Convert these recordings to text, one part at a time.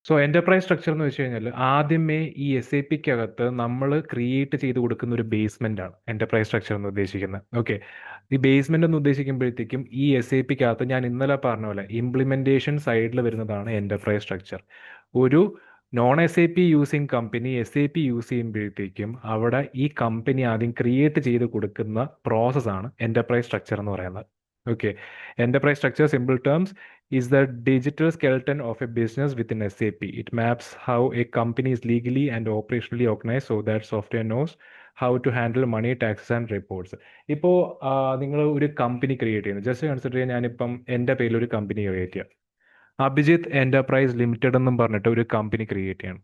So enterprise structure എന്ന് വെച്ച് കഴിഞ്ഞാൽ ആദ്യമേ ഈ എസ് എ പിക്കകത്ത് നമ്മൾ ക്രിയേറ്റ് ചെയ്ത് കൊടുക്കുന്ന ഒരു ബേസ്മെന്റ് ആണ് എന്റർപ്രൈസ് സ്ട്രക്ചർ എന്ന് ഉദ്ദേശിക്കുന്നത്. ഓക്കെ, ഈ ബേസ്മെന്റ് എന്ന് ഉദ്ദേശിക്കുമ്പോഴത്തേക്കും ഈ എസ് എ പിക്കകത്ത് ഞാൻ ഇന്നലെ പറഞ്ഞ പോലെ ഇംപ്ലിമെന്റേഷൻ സൈഡിൽ വരുന്നതാണ് എന്റർപ്രൈസ് സ്ട്രക്ചർ. ഒരു known as A P using company S A P use ചെയ്യുമ്പോഴത്തേക്കും അവിടെ ഈ കമ്പനി ആദ്യം ക്രിയേറ്റ് ചെയ്ത് കൊടുക്കുന്ന പ്രോസസ്സാണ് എന്റർപ്രൈസ് സ്ട്രക്ചർ എന്ന് പറയുന്നത്. Okay, enterprise structure simple terms is the digital skeleton of a business within SAP. It maps how a company is legally and operationally organized so that software knows how to handle money, taxes and reports. ഇപ്പോൾ നിങ്ങൾ ഒരു company create ചെയ്യുന്നു, just consider ചെയ്യാൻ ഞാനിപ്പം എൻ്റെ പേരിൽ ഒരു company create ചെയ്യാം. അഭിജിത്ത് എന്റർപ്രൈസ് ലിമിറ്റഡ് എന്നും പറഞ്ഞിട്ട് ഒരു കമ്പനി ക്രിയേറ്റ് ചെയ്യണം.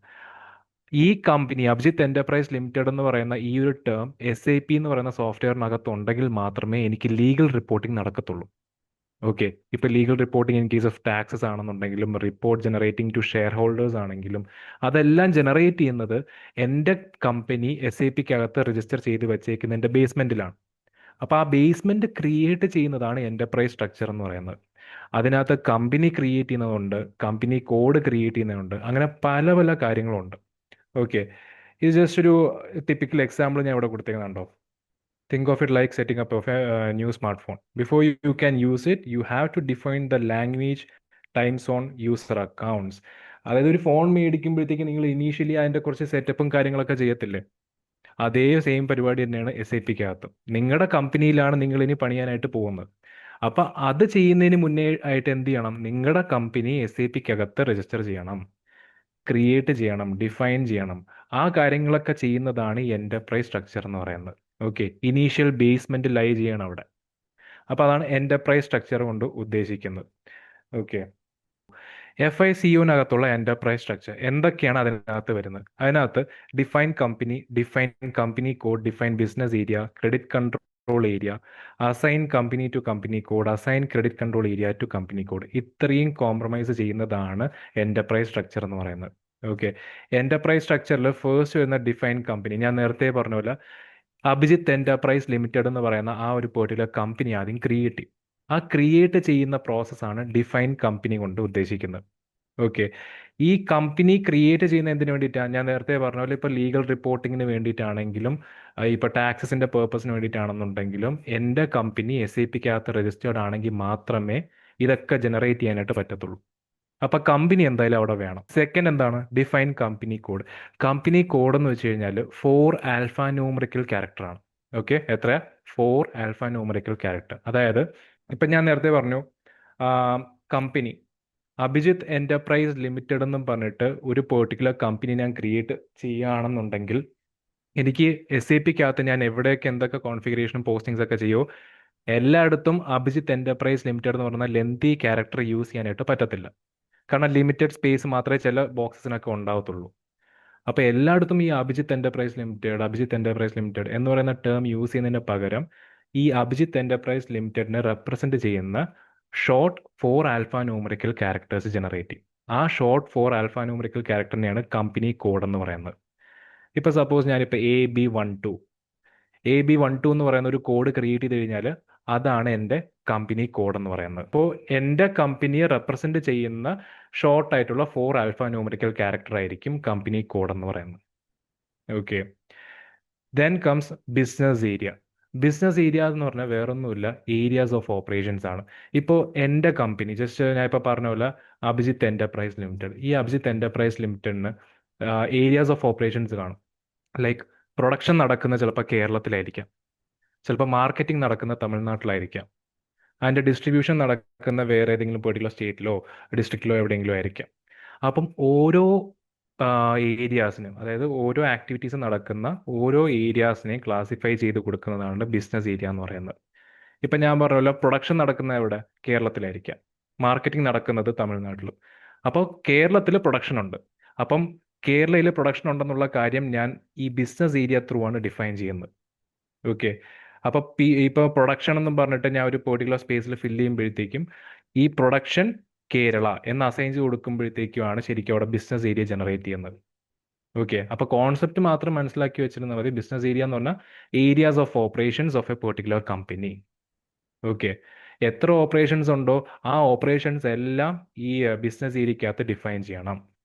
ഈ കമ്പനി അഭിജിത്ത് എന്റർപ്രൈസ് ലിമിറ്റഡ് എന്ന് പറയുന്ന ഈ ഒരു ടേം എസ് ഐ പി എന്ന് പറയുന്ന സോഫ്റ്റ്വെയറിനകത്ത് ഉണ്ടെങ്കിൽ മാത്രമേ എനിക്ക് ലീഗൽ റിപ്പോർട്ടിംഗ് നടക്കത്തുള്ളൂ. ഓക്കെ, ഇപ്പൊ legal reporting in case of taxes ആണെന്നുണ്ടെങ്കിലും report generating to shareholders ആണെങ്കിലും അതെല്ലാം ജനറേറ്റ് ചെയ്യുന്നത് എൻ്റെ കമ്പനി എസ് ഐ പിക്കകത്ത് രജിസ്റ്റർ ചെയ്ത് വെച്ചേക്കുന്ന എൻ്റെ ബേസ്മെന്റിലാണ്. അപ്പോൾ ആ ബേസ്മെന്റ് ക്രിയേറ്റ് ചെയ്യുന്നതാണ് എന്റർപ്രൈസ് സ്ട്രക്ചർ എന്ന് പറയുന്നത്. അതിനകത്ത് കമ്പനി ക്രിയേറ്റ് ചെയ്യുന്നതുണ്ട്, കമ്പനി കോഡ് ക്രിയേറ്റ് ചെയ്യുന്നതുണ്ട്, അങ്ങനെ പല പല കാര്യങ്ങളുണ്ട്. ഓക്കെ, ഇത് ജസ്റ്റ് ഒരു ടിപ്പിക്കൽ എക്സാമ്പിൾ ഞാൻ ഇവിടെ കൊടുത്തേക്കുന്നുണ്ടോ. Think of it like setting up of a new smartphone. Before you can use it, you have to define the language, time zone, user accounts. അതായത് ഒരു ഫോൺ മേടിക്കുമ്പോഴത്തേക്ക് നിങ്ങൾ ഇനീഷ്യലി അതിൻ്റെ കുറച്ച് സെറ്റപ്പും കാര്യങ്ങളൊക്കെ ചെയ്യത്തില്ലേ? അതേ സെയിം പരിപാടി തന്നെയാണ് എസ് ഐ പിക്കകത്ത്. നിങ്ങളുടെ കമ്പനിയിലാണ് നിങ്ങൾ ഇനി പണിയാനായിട്ട് പോകുന്നത്. അപ്പം അത് ചെയ്യുന്നതിന് മുന്നേ ആയിട്ട് എന്ത് ചെയ്യണം? നിങ്ങളുടെ കമ്പനി എസ് ഐ പിക്കകത്ത് രജിസ്റ്റർ ചെയ്യണം, ക്രിയേറ്റ് ചെയ്യണം, ഡിഫൈൻ ചെയ്യണം. ആ കാര്യങ്ങളൊക്കെ ചെയ്യുന്നതാണ് ഈ എന്റർപ്രൈസ് സ്ട്രക്ചർ എന്ന് പറയുന്നത്. ഓക്കെ, ഇനീഷ്യൽ ബേസ്മെന്റ് ലൈ ചെയ്യണം അവിടെ. അപ്പോൾ അതാണ് എന്റർപ്രൈസ് സ്ട്രക്ചർ കൊണ്ട് ഉദ്ദേശിക്കുന്നത്. ഓക്കെ, എഫ് ഐ സി യുവിനകത്തുള്ള എന്റർപ്രൈസ് സ്ട്രക്ചർ എന്തൊക്കെയാണ് അതിനകത്ത് വരുന്നത്? അതിനകത്ത് define company code, define business area, credit control area, assign company to company code, assign credit control area to company code. ഇത്രയും കോംപ്രമൈസ് ചെയ്യുന്നതാണ് എന്റർപ്രൈസ് സ്ട്രക്ചർ എന്ന് പറയുന്നത്. ഓക്കെ, എന്റർപ്രൈസ് സ്ട്രക്ചറിൽ ഫസ്റ്റ് വരുന്ന ഡിഫൈൻ കമ്പനി, ഞാൻ നേരത്തെ പറഞ്ഞ പോലെ അഭിജിത്ത് എന്റർപ്രൈസ് ലിമിറ്റഡ് എന്ന് പറയുന്ന ആ ഒരു പെർട്ടിക്കുലർ കമ്പനി ആദ്യം ക്രിയേറ്റ് ചെയ്യും. ആ ക്രിയേറ്റ് ചെയ്യുന്ന പ്രോസസ്സാണ് ഡിഫൈൻ കമ്പനി കൊണ്ട് ഉദ്ദേശിക്കുന്നത്. ഓക്കെ, ഈ കമ്പനി ക്രിയേറ്റ് ചെയ്യുന്ന എന്തിനു വേണ്ടിയിട്ടാണ്? ഞാൻ നേരത്തെ പറഞ്ഞ പോലെ ഇപ്പോൾ ലീഗൽ റിപ്പോർട്ടിങ്ങിന് വേണ്ടിയിട്ടാണെങ്കിലും ഇപ്പോൾ ടാക്സസിന്റെ പേർപ്പസിന് വേണ്ടിയിട്ടാണെന്നുണ്ടെങ്കിലും എൻ്റെ കമ്പനി എസ് ഐ പിക്കകത്ത് രജിസ്റ്റേർഡ് ആണെങ്കിൽ മാത്രമേ ഇതൊക്കെ ജനറേറ്റ് ചെയ്യാനായിട്ട് പറ്റത്തുള്ളൂ. അപ്പൊ കമ്പനി എന്തായാലും അവിടെ വേണം. സെക്കൻഡ് എന്താണ്? Define company code. Company code എന്ന് വെച്ച് കഴിഞ്ഞാൽ 4 ആൽഫ ന്യൂമറിക്കൽ ക്യാരക്ടർ ആണ്. ഓക്കെ, എത്ര? 4 ആൽഫ ന്യൂമറിക്കൽ ക്യാരക്ടർ. അതായത് ഇപ്പൊ ഞാൻ നേരത്തെ പറഞ്ഞു, കമ്പനി അഭിജിത്ത് എന്റർപ്രൈസ് ലിമിറ്റഡ് എന്നും പറഞ്ഞിട്ട് ഒരു പെർട്ടിക്കുലർ കമ്പനി ഞാൻ ക്രിയേറ്റ് ചെയ്യുകയാണെന്നുണ്ടെങ്കിൽ എനിക്ക് എസ് എ പിക്കകത്ത് ഞാൻ എവിടെയൊക്കെ എന്തൊക്കെ കോൺഫിഗറേഷനും പോസ്റ്റിങ്സ് ഒക്കെ ചെയ്യുമോ എല്ലായിടത്തും അഭിജിത്ത് എന്റർപ്രൈസ് ലിമിറ്റഡ് എന്ന് പറയുന്ന ലെന്തി ക്യാരക്ടർ യൂസ് ചെയ്യാനായിട്ട് പറ്റത്തില്ല. കാരണം ലിമിറ്റഡ് സ്പേസ് മാത്രമേ ചില ബോക്സസിനൊക്കെ ഉണ്ടാവത്തുള്ളൂ. അപ്പോൾ എല്ലായിടത്തും ഈ അഭിജിത്ത് എന്റർപ്രൈസ് ലിമിറ്റഡ് എന്ന് പറയുന്ന ടേം യൂസ് ചെയ്യുന്നതിന് പകരം ഈ അഭിജിത്ത് എന്റർപ്രൈസ് ലിമിറ്റഡിനെ റെപ്രസെന്റ് ചെയ്യുന്ന short 4 alpha numerical characters generate ചെയ്യും. ആ ഷോർട്ട് 4 ആൽഫ ന്യൂമറിക്കൽ ക്യാരക്ടറിനെയാണ് കമ്പനി കോഡ് എന്ന് പറയുന്നത്. ഇപ്പൊ സപ്പോസ് ഞാനിപ്പോൾ എ ബി 1 2 എന്ന് പറയുന്ന ഒരു കോഡ് ക്രിയേറ്റ് ചെയ്ത് കഴിഞ്ഞാൽ അതാണ് എൻ്റെ കമ്പനി കോഡ് എന്ന് പറയുന്നത്. അപ്പോൾ എൻ്റെ കമ്പനിയെ റെപ്രസെന്റ് ചെയ്യുന്ന ഷോർട്ട് ആയിട്ടുള്ള 4 ആൽഫ ന്യൂമറിക്കൽ ക്യാരക്ടർ ആയിരിക്കും കമ്പനി കോഡ് എന്ന് പറയുന്നത്. Okay, then comes business area. Business area എന്ന് പറഞ്ഞാൽ വേറൊന്നുമില്ല, ഏരിയാസ് ഓഫ് ഓപ്പറേഷൻസ് ആണ്. ഇപ്പോൾ എൻ്റെ കമ്പനി ജസ്റ്റ് ഞാൻ ഇപ്പോൾ പറഞ്ഞ പോലെ അഭിജിത്ത് എന്റർപ്രൈസ് ലിമിറ്റഡ്, ഈ അഭിജിത്ത് എന്റർപ്രൈസ് ലിമിറ്റഡിന് ഏരിയാസ് ഓഫ് ഓപ്പറേഷൻസ് കാണും. ലൈക്ക് പ്രൊഡക്ഷൻ നടക്കുന്ന ചിലപ്പോൾ കേരളത്തിലായിരിക്കാം, ചിലപ്പോൾ മാർക്കറ്റിംഗ് നടക്കുന്ന തമിഴ്നാട്ടിലായിരിക്കാം, അതിൻ്റെ ഡിസ്ട്രിബ്യൂഷൻ നടക്കുന്ന വേറെ ഏതെങ്കിലും പെർട്ടിക്കുലർ സ്റ്റേറ്റിലോ ഡിസ്ട്രിക്റ്റിലോ എവിടെയെങ്കിലും ആയിരിക്കാം. അപ്പം ഓരോ ഏരിയാസിനും, അതായത് ഓരോ ആക്ടിവിറ്റീസ് നടക്കുന്ന ഓരോ ഏരിയാസിനെയും ക്ലാസിഫൈ ചെയ്ത് കൊടുക്കുന്നതാണ് ബിസിനസ് ഏരിയ എന്ന് പറയുന്നത്. ഇപ്പം ഞാൻ പറഞ്ഞല്ലോ, പ്രൊഡക്ഷൻ നടക്കുന്ന എവിടെ? കേരളത്തിലായിരിക്കാം, മാർക്കറ്റിംഗ് നടക്കുന്നത് തമിഴ്നാട്ടിലും. അപ്പോൾ കേരളത്തിൽ പ്രൊഡക്ഷൻ ഉണ്ട്. അപ്പം കേരളയിൽ പ്രൊഡക്ഷൻ ഉണ്ടെന്നുള്ള കാര്യം ഞാൻ ഈ ബിസിനസ് ഏരിയ ത്രൂ ആണ് ഡിഫൈൻ ചെയ്യുന്നത്. ഓക്കെ, അപ്പോൾ ഇപ്പോൾ പ്രൊഡക്ഷൻ എന്നും പറഞ്ഞിട്ട് ഞാൻ ഒരു പെർട്ടിക്കുലർ സ്പേസിൽ ഫില്ല് ചെയ്യുമ്പോഴത്തേക്കും ഈ പ്രൊഡക്ഷൻ കേരള എന്ന് അസൈൻ ചെയ്ത് കൊടുക്കുമ്പോഴത്തേക്കുമാണ് ശരിക്കും അവിടെ ബിസിനസ് ഏരിയ ജനറേറ്റ് ചെയ്യുന്നത്. ഓക്കെ, അപ്പോൾ കോൺസെപ്റ്റ് മാത്രം മനസ്സിലാക്കി വെച്ചിരുന്നാൽ മതി. ബിസിനസ് ഏരിയ എന്ന് പറഞ്ഞാൽ areas of operations of A particular company. Okay, എത്ര ഓപ്പറേഷൻസ് ഉണ്ടോ ആ ഓപ്പറേഷൻസ് എല്ലാം ഈ ബിസിനസ് ഏരിയക്കകത്ത് ഡിഫൈൻ ചെയ്യണം.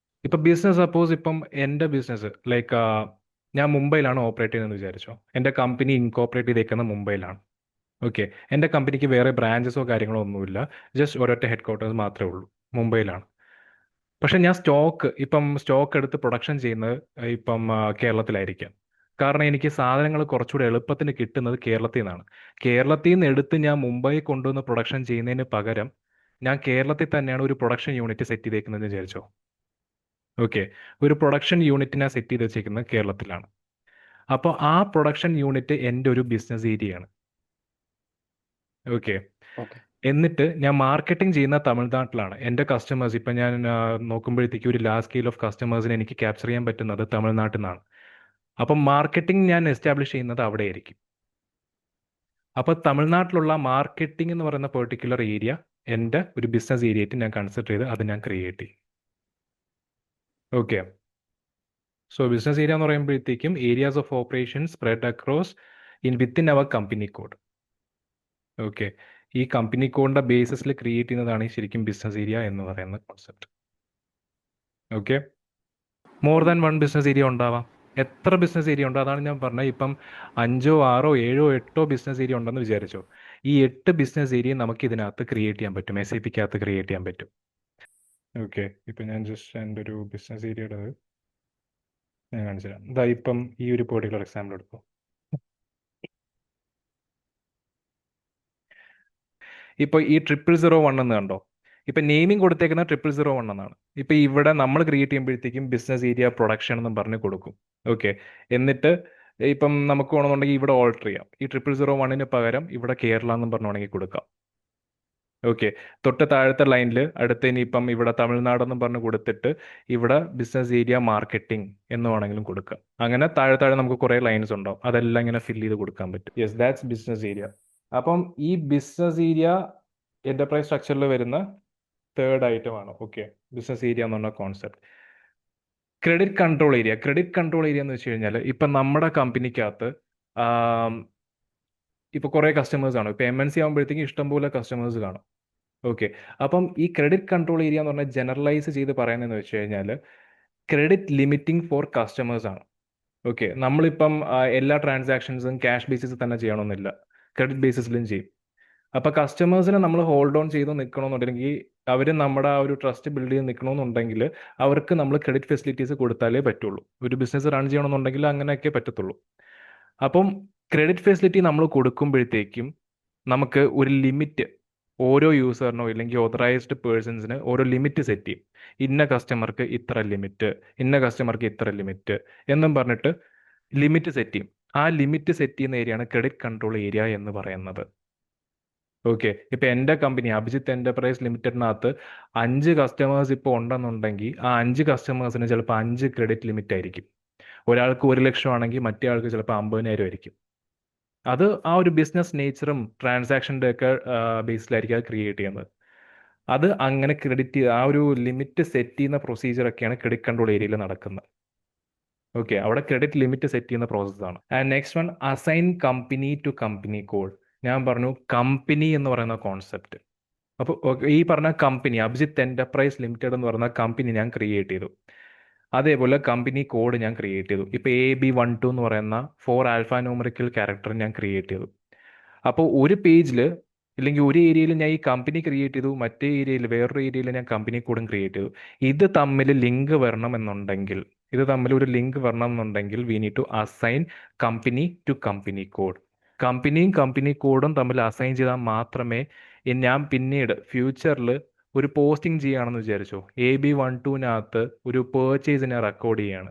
ഇപ്പൊ ബിസിനസ് സപ്പോസ് ഇപ്പം എൻ്റെ ബിസിനസ് ലൈക്ക് ഞാൻ മുംബൈയിലാണ് ഓപ്പറേറ്റ് ചെയ്യുന്നതെന്ന് വിചാരിച്ചോ. എൻ്റെ കമ്പനി ഇൻകോപ്പറേറ്റ് ചെയ്തേക്കുന്നത് മുംബൈയിലാണ്. ഓക്കെ. എൻ്റെ കമ്പനിക്ക് വേറെ ബ്രാഞ്ചസോ കാര്യങ്ങളോ ഒന്നുമില്ല. ജസ്റ്റ് ഒരൊറ്റ ഹെഡ് ക്വാർട്ടേഴ്സ് മാത്രമേ ഉള്ളൂ, മുംബൈയിലാണ്. പക്ഷെ ഞാൻ സ്റ്റോക്ക് എടുത്ത് പ്രൊഡക്ഷൻ ചെയ്യുന്നത് കേരളത്തിലായിരിക്കാം. കാരണം എനിക്ക് സാധനങ്ങൾ കുറച്ചുകൂടെ എളുപ്പത്തിന് കിട്ടുന്നത് കേരളത്തിൽ നിന്നാണ്. കേരളത്തിൽ നിന്ന് എടുത്ത് ഞാൻ മുംബൈ കൊണ്ടുവന്ന് പ്രൊഡക്ഷൻ ചെയ്യുന്നതിന് പകരം ഞാൻ കേരളത്തിൽ തന്നെയാണ് ഒരു പ്രൊഡക്ഷൻ യൂണിറ്റ് സെറ്റ് ചെയ്തേക്കുന്നതെന്ന് വിചാരിച്ചോ. ഓക്കെ. ഒരു പ്രൊഡക്ഷൻ യൂണിറ്റ് ഞാൻ സെറ്റ് ചെയ്ത് വെച്ചേക്കുന്നത് കേരളത്തിലാണ്. അപ്പോൾ ആ പ്രൊഡക്ഷൻ യൂണിറ്റ് എൻ്റെ ഒരു ബിസിനസ് ഏരിയയാണ്. ഓക്കെ. ഓക്കെ. എന്നിട്ട് ഞാൻ മാർക്കറ്റിംഗ് ചെയ്യുന്ന തമിഴ്നാട്ടിലാണ്. എൻ്റെ കസ്റ്റമേഴ്സ് ഇപ്പം ഞാൻ നോക്കുമ്പോഴത്തേക്ക് ഒരു ലാർജ് സ്കെയിൽ ഓഫ് കസ്റ്റമേഴ്സിനെ എനിക്ക് ക്യാപ്ചർ ചെയ്യാൻ പറ്റുന്നത് തമിഴ്നാട്ടിൽ നിന്നാണ്. അപ്പം മാർക്കറ്റിംഗ് ഞാൻ എസ്റ്റാബ്ലിഷ് ചെയ്യുന്നത് അവിടെ ആയിരിക്കും. അപ്പോൾ തമിഴ്നാട്ടിലുള്ള മാർക്കറ്റിംഗ് എന്ന് പറയുന്ന പെർട്ടിക്കുലർ ഏരിയ എൻ്റെ ഒരു ബിസിനസ് ഏരിയ ആയിട്ട് ഞാൻ കൺസിഡർ ചെയ്ത് അത് ഞാൻ ക്രിയേറ്റ് ചെയ്യും. ഓക്കെ. സോ ബിസിനസ് ഏരിയ എന്ന് പറയുമ്പോഴത്തേക്കും areas of operation spread across within അവർ കമ്പനി കോഡ്. ഓക്കെ. ഈ കമ്പനി കോഡിന്റെ ബേസിസിൽ ക്രിയേറ്റ് ചെയ്യുന്നതാണ് ഈ ശരിക്കും ബിസിനസ് ഏരിയ എന്ന് പറയുന്ന concept. Okay. More than one business area ഉണ്ടാവാം. എത്ര ബിസിനസ് ഏരിയ ഉണ്ടോ അതാണ് ഞാൻ പറഞ്ഞത്. ഇപ്പം 5, 6, 7, 8 ബിസിനസ് ഏരിയ ഉണ്ടെന്ന് വിചാരിച്ചോ. ഈ 8 ബിസിനസ് ഏരിയ നമുക്ക് ഇതിനകത്ത് ക്രിയേറ്റ് ചെയ്യാൻ പറ്റും, SAPക്കകത്ത് ക്രിയേറ്റ് ചെയ്യാൻ പറ്റും. ഓക്കെ. ഇപ്പം ഞാൻ ജസ്റ്റ് എൻ്റെ ഒരു ബിസിനസ് ഏരിയയുടെ ഞാൻ കാണിച്ചു തരാം. ഇതാ ഇപ്പം ഈ ഒരു പെർട്ടിക്കുലർ എക്സാമ്പിൾ എടുക്കും. ഇപ്പോൾ ഈ 0001 എന്ന് കണ്ടോ. ഇപ്പം നെയിമിംഗ് കൊടുത്തേക്കുന്ന 0001 എന്നാണ്. ഇപ്പം ഇവിടെ നമ്മൾ ക്രിയേറ്റ് ചെയ്യുമ്പോഴത്തേക്കും ബിസിനസ് ഏരിയ പ്രൊഡക്ഷൻ എന്നും പറഞ്ഞ് കൊടുക്കും. ഓക്കെ. എന്നിട്ട് ഇപ്പം നമുക്ക് വേണമെന്നുണ്ടെങ്കിൽ ഇവിടെ ഓൾട്ടർ ചെയ്യാം. ഈ 0001 പകരം ഇവിടെ കേരള എന്നും പറഞ്ഞുവേണമെങ്കിൽ കൊടുക്കാം. ഓക്കെ. തൊട്ട് താഴത്തെ ലൈനിൽ അടുത്ത് ഇനിയിപ്പം ഇവിടെ തമിഴ്നാടെന്നും പറഞ്ഞ് കൊടുത്തിട്ട് ഇവിടെ ബിസിനസ് ഏരിയ മാർക്കറ്റിംഗ് എന്ന് വേണമെങ്കിലും കൊടുക്കാം. അങ്ങനെ താഴെ താഴെ നമുക്ക് കുറേ ലൈൻസ് ഉണ്ടാവും, അതെല്ലാം ഇങ്ങനെ ഫില്ല് ചെയ്ത് കൊടുക്കാൻ പറ്റും. Yes, that's business area. അപ്പം ഈ ബിസിനസ് ഏരിയ എന്റർപ്രൈസ് സ്ട്രക്ചറിൽ വരുന്ന തേർഡ് ഐറ്റമാണ്. ഓക്കെ. ബിസിനസ് ഏരിയ എന്ന് പറഞ്ഞ concept. Credit control area. Credit control area എന്ന് വെച്ച് കഴിഞ്ഞാൽ ഇപ്പം നമ്മുടെ കമ്പനിക്കകത്ത് ഇപ്പോൾ കുറേ കസ്റ്റമേഴ്സ് ആണ്. ഇപ്പോൾ MNC ആകുമ്പോഴത്തേക്കും ഇഷ്ടംപോലെ കസ്റ്റമേഴ്സ് കാണും. ഓക്കെ. അപ്പം ഈ ക്രെഡിറ്റ് കൺട്രോൾ ഏരിയ എന്ന് പറഞ്ഞാൽ ജനറലൈസ് ചെയ്ത് പറയുന്നതെന്ന് വെച്ച് കഴിഞ്ഞാൽ ക്രെഡിറ്റ് ലിമിറ്റിംഗ് ഫോർ കസ്റ്റമേഴ്സ് ആണ്. ഓക്കെ. നമ്മളിപ്പം എല്ലാ ട്രാൻസാക്ഷൻസും ക്യാഷ് ബേസിസിൽ തന്നെ ചെയ്യണമെന്നില്ല, ക്രെഡിറ്റ് ബേസിസിലും ചെയ്യും. അപ്പോൾ കസ്റ്റമേഴ്സിനെ നമ്മൾ ഹോൾഡ് ഓൺ ചെയ്ത് നിൽക്കണമെന്നുണ്ടെങ്കിൽ അവർ നമ്മുടെ ആ ഒരു ട്രസ്റ്റ് ബിൽഡ് ചെയ്ത് നിൽക്കണമെന്നുണ്ടെങ്കിൽ അവർക്ക് നമ്മൾ ക്രെഡിറ്റ് ഫെസിലിറ്റീസ് കൊടുത്താലേ പറ്റുള്ളൂ. ഒരു ബിസിനസ് റൺ ചെയ്യണമെന്നുണ്ടെങ്കിൽ അങ്ങനെയൊക്കെ പറ്റത്തുള്ളൂ. അപ്പം ക്രെഡിറ്റ് ഫെസിലിറ്റി നമ്മൾ കൊടുക്കുമ്പോഴത്തേക്കും നമുക്ക് ഒരു ലിമിറ്റ് ഓരോ യൂസറിനോ ഇല്ലെങ്കിൽ ഓതറൈസ്ഡ് പേഴ്സൺസിന് ഓരോ ലിമിറ്റ് സെറ്റ് ചെയ്യും. ഇന്ന കസ്റ്റമർക്ക് ഇത്ര ലിമിറ്റ്, ഇന്ന കസ്റ്റമർക്ക് ഇത്ര ലിമിറ്റ് എന്നും പറഞ്ഞിട്ട് ലിമിറ്റ് സെറ്റ് ചെയ്യും. ആ ലിമിറ്റ് സെറ്റ് ചെയ്യുന്ന ഏരിയയാണ് ക്രെഡിറ്റ് കൺട്രോൾ ഏരിയ എന്ന് പറയുന്നത്. ഓക്കെ. ഇപ്പം എൻ്റെ കമ്പനി അഭിജിത്ത് എൻ്റർപ്രൈസ് ലിമിറ്റഡിനകത്ത് 5 കസ്റ്റമേഴ്സ് ഇപ്പോൾ ഉണ്ടെന്നുണ്ടെങ്കിൽ ആ 5 കസ്റ്റമേഴ്സിന് ചിലപ്പോൾ 5 ക്രെഡിറ്റ് ലിമിറ്റ് ആയിരിക്കും. ഒരാൾക്ക് 1,00,000 ആണെങ്കിൽ മറ്റേ ആൾക്ക് ചിലപ്പോൾ 50,000 ആയിരിക്കും. അത് ആ ഒരു ബിസിനസ് നേച്ചറും ട്രാൻസാക്ഷൻ്റെ ഒക്കെ ബേസിലായിരിക്കും അത് ക്രിയേറ്റ് ചെയ്യുന്നത്. അത് അങ്ങനെ ആ ഒരു ലിമിറ്റ് സെറ്റ് ചെയ്യുന്ന പ്രൊസീജിയറൊക്കെയാണ് ക്രെഡിറ്റ് കൺട്രോൾ ഏരിയയിൽ നടക്കുന്നത്. ഓക്കെ. അവിടെ ക്രെഡിറ്റ് ലിമിറ്റ് സെറ്റ് ചെയ്യുന്ന പ്രോസസ്സാണ്. And next one, assign company to company code. ഞാൻ പറഞ്ഞു കമ്പനി എന്ന് പറയുന്ന കോൺസെപ്റ്റ്. അപ്പോൾ ഈ പറഞ്ഞ കമ്പനി അഭിജിത്ത് എൻ്റർപ്രൈസ് ലിമിറ്റഡ് എന്ന് പറയുന്ന കമ്പനി ഞാൻ ക്രിയേറ്റ് ചെയ്തു. അതേപോലെ കമ്പനി കോഡ് ഞാൻ ക്രിയേറ്റ് ചെയ്തു. ഇപ്പോൾ AB12 എന്ന് പറയുന്ന 4 ആൽഫാ ന്യൂമറിക്കൽ ക്യാരക്ടർ ഞാൻ ക്രിയേറ്റ് ചെയ്തു. അപ്പോൾ ഒരു പേജിൽ ഇല്ലെങ്കിൽ ഒരു ഏരിയയിൽ ഞാൻ ഈ കമ്പനി ക്രിയേറ്റ് ചെയ്തു, മറ്റേ ഏരിയയിൽ വേറൊരു ഏരിയയിൽ ഞാൻ കമ്പനി കോഡും ക്രിയേറ്റ് ചെയ്തു. ഇത് തമ്മിൽ ലിങ്ക് വരണം എന്നുണ്ടെങ്കിൽ ഒരു ലിങ്ക് വരണം എന്നുണ്ടെങ്കിൽ we need to assign company to company code. കമ്പനിയും കമ്പനി കോഡും തമ്മിൽ അസൈൻ ചെയ്താൽ മാത്രമേ ഞാൻ പിന്നീട് ഫ്യൂച്ചറിൽ ഒരു പോസ്റ്റിംഗ് ചെയ്യുകയാണെന്ന് വിചാരിച്ചോ. AB12 ഒരു പേർച്ചേസിനെ റെക്കോർഡ് ചെയ്യുകയാണ്.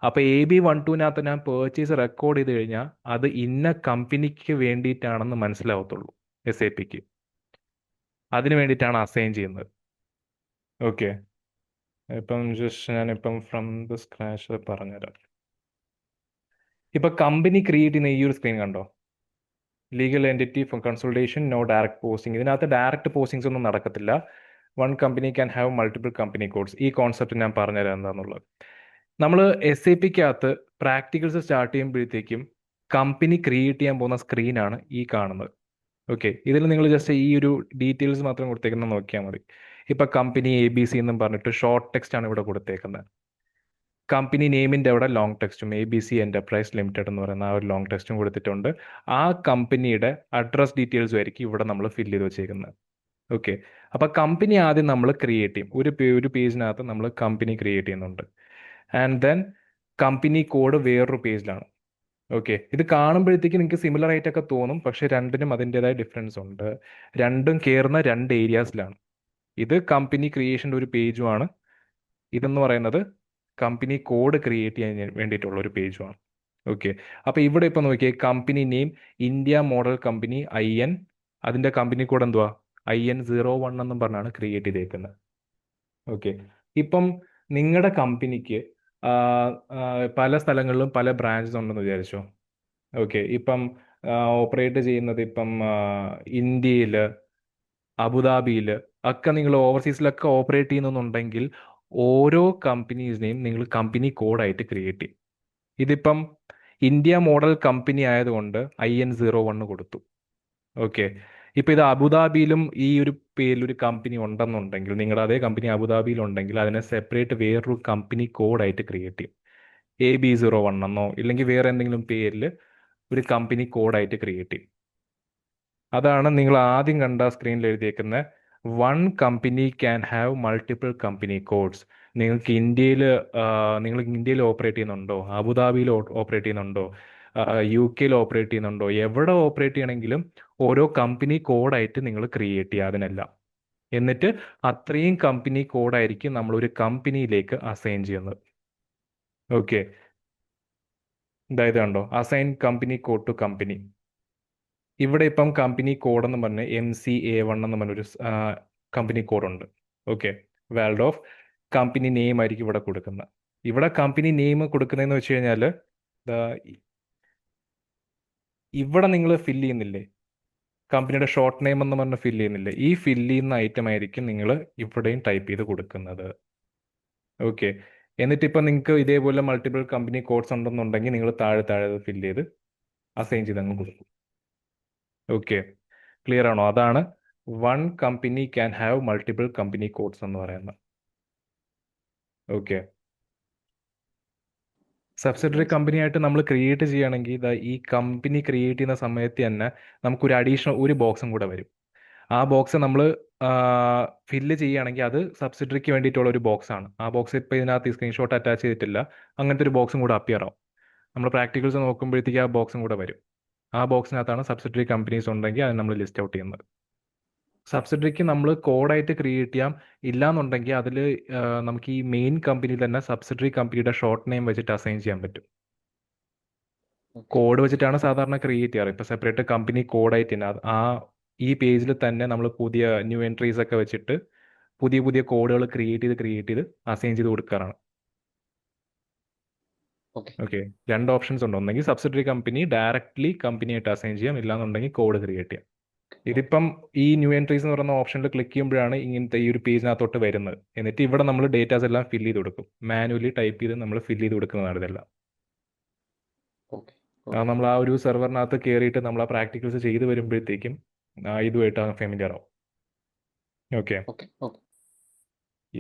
അപ്പോൾ AB12 ഞാൻ പേർച്ചേസ് റെക്കോർഡ് ചെയ്ത് കഴിഞ്ഞാൽ അത് ഇന്ന കമ്പനിക്ക് വേണ്ടിയിട്ടാണെന്ന് മനസ്സിലാവത്തുള്ളൂ SAPക്ക്. അതിന് വേണ്ടിയിട്ടാണ് അസൈൻ ചെയ്യുന്നത്. ഓക്കെ. ഇപ്പം ജസ്റ്റ് ഞാനിപ്പം ഫ്രം ദ സ്ക്രാച്ച് പറഞ്ഞുതരാം. ഇപ്പം കമ്പനി ക്രിയേറ്റ് ചെയ്യുന്ന ഈ ഒരു സ്ക്രീൻ കണ്ടോ. Legal entity for consultation, no direct posting. ഇതിനകത്ത് ഡയറക്റ്റ് പോസ്റ്റിങ്സ് ഒന്നും നടക്കത്തില്ല. One company can have multiple company codes. ഈ കോൺസെപ്റ്റ് ഞാൻ പറഞ്ഞുതരാം എന്താണെന്നുള്ളത്. നമ്മൾ SAPക്കകത്ത് പ്രാക്ടിക്കൽസ് സ്റ്റാർട്ട് ചെയ്യുമ്പോഴത്തേക്കും കമ്പനി ക്രിയേറ്റ് ചെയ്യാൻ പോകുന്ന സ്ക്രീനാണ് ഈ കാണുന്നത്. ഓക്കെ. ഇതിൽ നിങ്ങൾ ജസ്റ്റ് ഈ ഒരു ഡീറ്റെയിൽസ് മാത്രം കൊടുത്തേക്കുന്നത് നോക്കിയാൽ മതി. ഇപ്പൊ കമ്പനി ABC എന്നും പറഞ്ഞിട്ട് ഷോർട്ട് ടെക്സ്റ്റ് ആണ് ഇവിടെ കൊടുത്തേക്കുന്നത്. കമ്പനി നെയിമിന്റെ അവിടെ ലോങ് ടെക്സ്റ്റും ABC എന്റർപ്രൈസ് ലിമിറ്റഡ് എന്ന് പറയുന്ന ആ ഒരു ലോങ് ടെക്സ്റ്റും കൊടുത്തിട്ടുണ്ട്. ആ കമ്പനിയുടെ അഡ്രസ് ഡീറ്റെയിൽസും ആയിരിക്കും ഇവിടെ നമ്മൾ ഫില്ല് ചെയ്ത് വെച്ചേക്കുന്നത്. ഓക്കെ. അപ്പൊ കമ്പനി ആദ്യം നമ്മൾ ക്രിയേറ്റ് ചെയ്യും. ഒരു പേജിനകത്ത് നമ്മൾ കമ്പനി ക്രിയേറ്റ് ചെയ്യുന്നുണ്ട്. ആൻഡ് ദെൻ കമ്പനി കോഡ് വേറൊരു പേജിലാണ്. ഓക്കെ. ഇത് കാണുമ്പോഴത്തേക്ക് നിങ്ങൾക്ക് സിമിലർ ആയിട്ടൊക്കെ തോന്നും, പക്ഷെ രണ്ടിനും അതിൻ്റെതായ ഡിഫറൻസ് ഉണ്ട്. രണ്ടും കയറുന്ന രണ്ട് ഏരിയാസിലാണ്. ഇത് കമ്പനി ക്രിയേഷൻ്റെ ഒരു പേജുമാണ്. ഇതെന്ന് പറയുന്നത് കമ്പനി കോഡ് ക്രിയേറ്റ് ചെയ്യാൻ വേണ്ടിയിട്ടുള്ള ഒരു പേജുമാണ്. ഓക്കെ. അപ്പോൾ ഇവിടെ ഇപ്പോൾ നോക്കിയേ, company name India model company IN, അതിൻ്റെ കമ്പനി കോഡ് എന്തുവാ IN01 എന്നും പറഞ്ഞാണ് ക്രിയേറ്റ് ചെയ്തേക്കുന്നത്. ഓക്കെ. ഇപ്പം നിങ്ങളുടെ കമ്പനിക്ക് പല സ്ഥലങ്ങളിലും പല ബ്രാഞ്ചസ് ഉണ്ടെന്ന് വിചാരിച്ചോ. ഓക്കെ. ഇപ്പം ഓപ്പറേറ്റ് ചെയ്യുന്നത് ഇപ്പം ഇന്ത്യയിൽ, അബുദാബിയിൽ ഒക്കെ നിങ്ങൾ ഓവർസീസിലൊക്കെ ഓപ്പറേറ്റ് ചെയ്യുന്നുണ്ടെങ്കിൽ ഓരോ കമ്പനീസിനെയും നിങ്ങൾ കമ്പനി കോഡായിട്ട് ക്രിയേറ്റ് ചെയ്യും. ഇതിപ്പം ഇന്ത്യ മോഡൽ കമ്പനി ആയതുകൊണ്ട് IN01 കൊടുത്തു. ഓക്കെ. ഇപ്പം ഇത് അബുദാബിയിലും ഈ ഒരു പേരിൽ ഒരു കമ്പനി ഉണ്ടെന്നുണ്ടെങ്കിൽ, നിങ്ങളുടെ അതേ കമ്പനി അബുദാബിയിൽ ഉണ്ടെങ്കിൽ അതിനെ സെപ്പറേറ്റ് വേറൊരു കമ്പനി കോഡായിട്ട് ക്രിയേറ്റ് ചെയ്യും. AB01 എന്നോ ഇല്ലെങ്കിൽ വേറെ എന്തെങ്കിലും പേരിൽ ഒരു കമ്പനി കോഡായിട്ട് ക്രിയേറ്റ് ചെയ്യും. അതാണ് നിങ്ങൾ ആദ്യം കണ്ട സ്ക്രീനിൽ എഴുതിയേക്കുന്ന one company can have multiple company codes. നിങ്ങൾക്ക് നിങ്ങൾ ഇന്ത്യയിൽ ഓപ്പറേറ്റ് ചെയ്യുന്നുണ്ടോ, അബുദാബിയിൽ ഓപ്പറേറ്റ് ചെയ്യുന്നുണ്ടോ, UK ഓപ്പറേറ്റ് ചെയ്യുന്നുണ്ടോ, എവിടെ ഓപ്പറേറ്റ് ചെയ്യണമെങ്കിലും ഓരോ കമ്പനി കോഡായിട്ട് നിങ്ങൾ ക്രിയേറ്റ് ചെയ്യുക അതിനെല്ലാം. എന്നിട്ട് അത്രയും കമ്പനി കോഡായിരിക്കും നമ്മൾ ഒരു കമ്പനിയിലേക്ക് അസൈൻ ചെയ്യുന്നത്. ഓക്കെ. ഇതായത് കണ്ടോ, assign company code to company. ഇവിടെ ഇപ്പം കമ്പനി കോഡ് എന്ന് പറഞ്ഞ് MCA1 എന്ന് പറഞ്ഞൊരു കമ്പനി കോഡുണ്ട്. ഓക്കെ. വാൽഡ് ഓഫ് കമ്പനി നെയിം ആയിരിക്കും ഇവിടെ കൊടുക്കുന്നത്. ഇവിടെ കമ്പനി നെയിം കൊടുക്കുന്നതെന്ന് വെച്ച് കഴിഞ്ഞാൽ ഇവിടെ നിങ്ങൾ ഫില്ല് ചെയ്യുന്നില്ലേ, കമ്പനിയുടെ ഷോർട്ട് നെയിം എന്ന് പറഞ്ഞ് ഫില്ല് ചെയ്യുന്നില്ലേ, ഈ ഫില്ല് ചെയ്യുന്ന ഐറ്റം ആയിരിക്കും നിങ്ങൾ ഇവിടെയും ടൈപ്പ് ചെയ്ത് കൊടുക്കുന്നത്. ഓക്കെ. എന്നിട്ട് ഇപ്പം നിങ്ങൾക്ക് ഇതേപോലെ മൾട്ടിപ്പിൾ കമ്പനി കോഡ്സ് ഉണ്ടെന്നുണ്ടെങ്കിൽ നിങ്ങൾ താഴെ താഴെ ഫില്ല് ചെയ്ത് അസൈൻ ചെയ്ത് അങ്ങ് കൊടുക്കും. ഓക്കെ. ക്ലിയർ ആണോ? അതാണ് one company can have multiple company codes എന്ന് പറയുന്നത്. ഓക്കെ. സബ്സിഡറി കമ്പനി ആയിട്ട് നമ്മൾ ക്രിയേറ്റ് ചെയ്യുകയാണെങ്കിൽ ഈ കമ്പനി ക്രിയേറ്റ് ചെയ്യുന്ന സമയത്ത് തന്നെ നമുക്കൊരു അഡീഷണൽ ഒരു ബോക്സും കൂടെ വരും. ആ ബോക്സ് നമ്മൾ ഫില്ല് ചെയ്യുകയാണെങ്കിൽ അത് സബ്സിഡറിക്ക് വേണ്ടിയിട്ടുള്ള ഒരു ബോക്സ് ആണ്. ആ ബോക്സ് ഇപ്പോൾ ഇതിനകത്ത് സ്ക്രീൻഷോട്ട് അറ്റാച്ച് ചെയ്തിട്ടില്ല. അങ്ങനത്തെ ഒരു ബോക്സും കൂടെ അപ്പിയർ ആവും. നമ്മൾ പ്രാക്ടിക്കൽസ് നോക്കുമ്പോഴത്തേക്ക് ആ ബോക്സും കൂടെ വരും. ആ ബോക്സിനകത്താണ് സബ്സിഡറി കമ്പനീസ് ഉണ്ടെങ്കിൽ അത് നമ്മൾ ലിസ്റ്റ് ഔട്ട് ചെയ്യുന്നത്. സബ്സിഡറിക്ക് നമ്മൾ കോഡായിട്ട് ക്രിയേറ്റ് ചെയ്യാം. ഇല്ലാന്നുണ്ടെങ്കിൽ അതിൽ നമുക്ക് ഈ മെയിൻ കമ്പനിയിൽ തന്നെ സബ്സിഡറി കമ്പനിയുടെ ഷോർട്ട് നെയിം വെച്ചിട്ട് അസൈൻ ചെയ്യാൻ പറ്റും. കോഡ് വെച്ചിട്ടാണ് സാധാരണ ക്രിയേറ്റ് ചെയ്യാറ്. ഇപ്പോൾ സെപ്പറേറ്റ് കമ്പനി കോഡായിട്ട് തന്നെ ഈ പേജിൽ തന്നെ നമ്മൾ പുതിയ ന്യൂ എൻട്രീസ് ഒക്കെ വെച്ചിട്ട് പുതിയ പുതിയ കോഡുകൾ ക്രിയേറ്റ് ചെയ്ത് അസൈൻ ചെയ്ത് കൊടുക്കാറാണ്. ഓക്കെ. രണ്ട് ഓപ്ഷൻസ് ഉണ്ട്. ഒന്നെങ്കിൽ സബ്സിഡറി കമ്പനി ഡയറക്ട്ലി കമ്പനിയായിട്ട് അസൈൻ ചെയ്യാം, ഇല്ലാന്നുണ്ടെങ്കിൽ കോഡ് ക്രിയേറ്റ് ചെയ്യാം. ഇതിപ്പം ഈ ന്യൂ എൻട്രീസ് എന്ന് പറയുന്ന ഓപ്ഷനിൽ ക്ലിക്ക് ചെയ്യുമ്പോഴാണ് ഇങ്ങനത്തെ ഈ ഒരു പേജിനകത്തോട്ട് വരുന്നത്. എന്നിട്ട് ഇവിടെ നമ്മൾ ഡേറ്റാസ് എല്ലാം ഫില്ല് ചെയ്ത് കൊടുക്കും. മാനുവലി ടൈപ്പ് ചെയ്ത് നമ്മൾ ഫില്ല് ചെയ്ത് കൊടുക്കുന്നതാണ് ഇതെല്ലാം. നമ്മൾ ആ ഒരു സെർവറിനകത്ത് കയറിയിട്ട് നമ്മൾ ആ പ്രാക്ടിക്കൽസ് ചെയ്ത് വരുമ്പോഴത്തേക്കും ഇതുമായിട്ട് ഫെമിലിയർ ആവും. ഓക്കെ.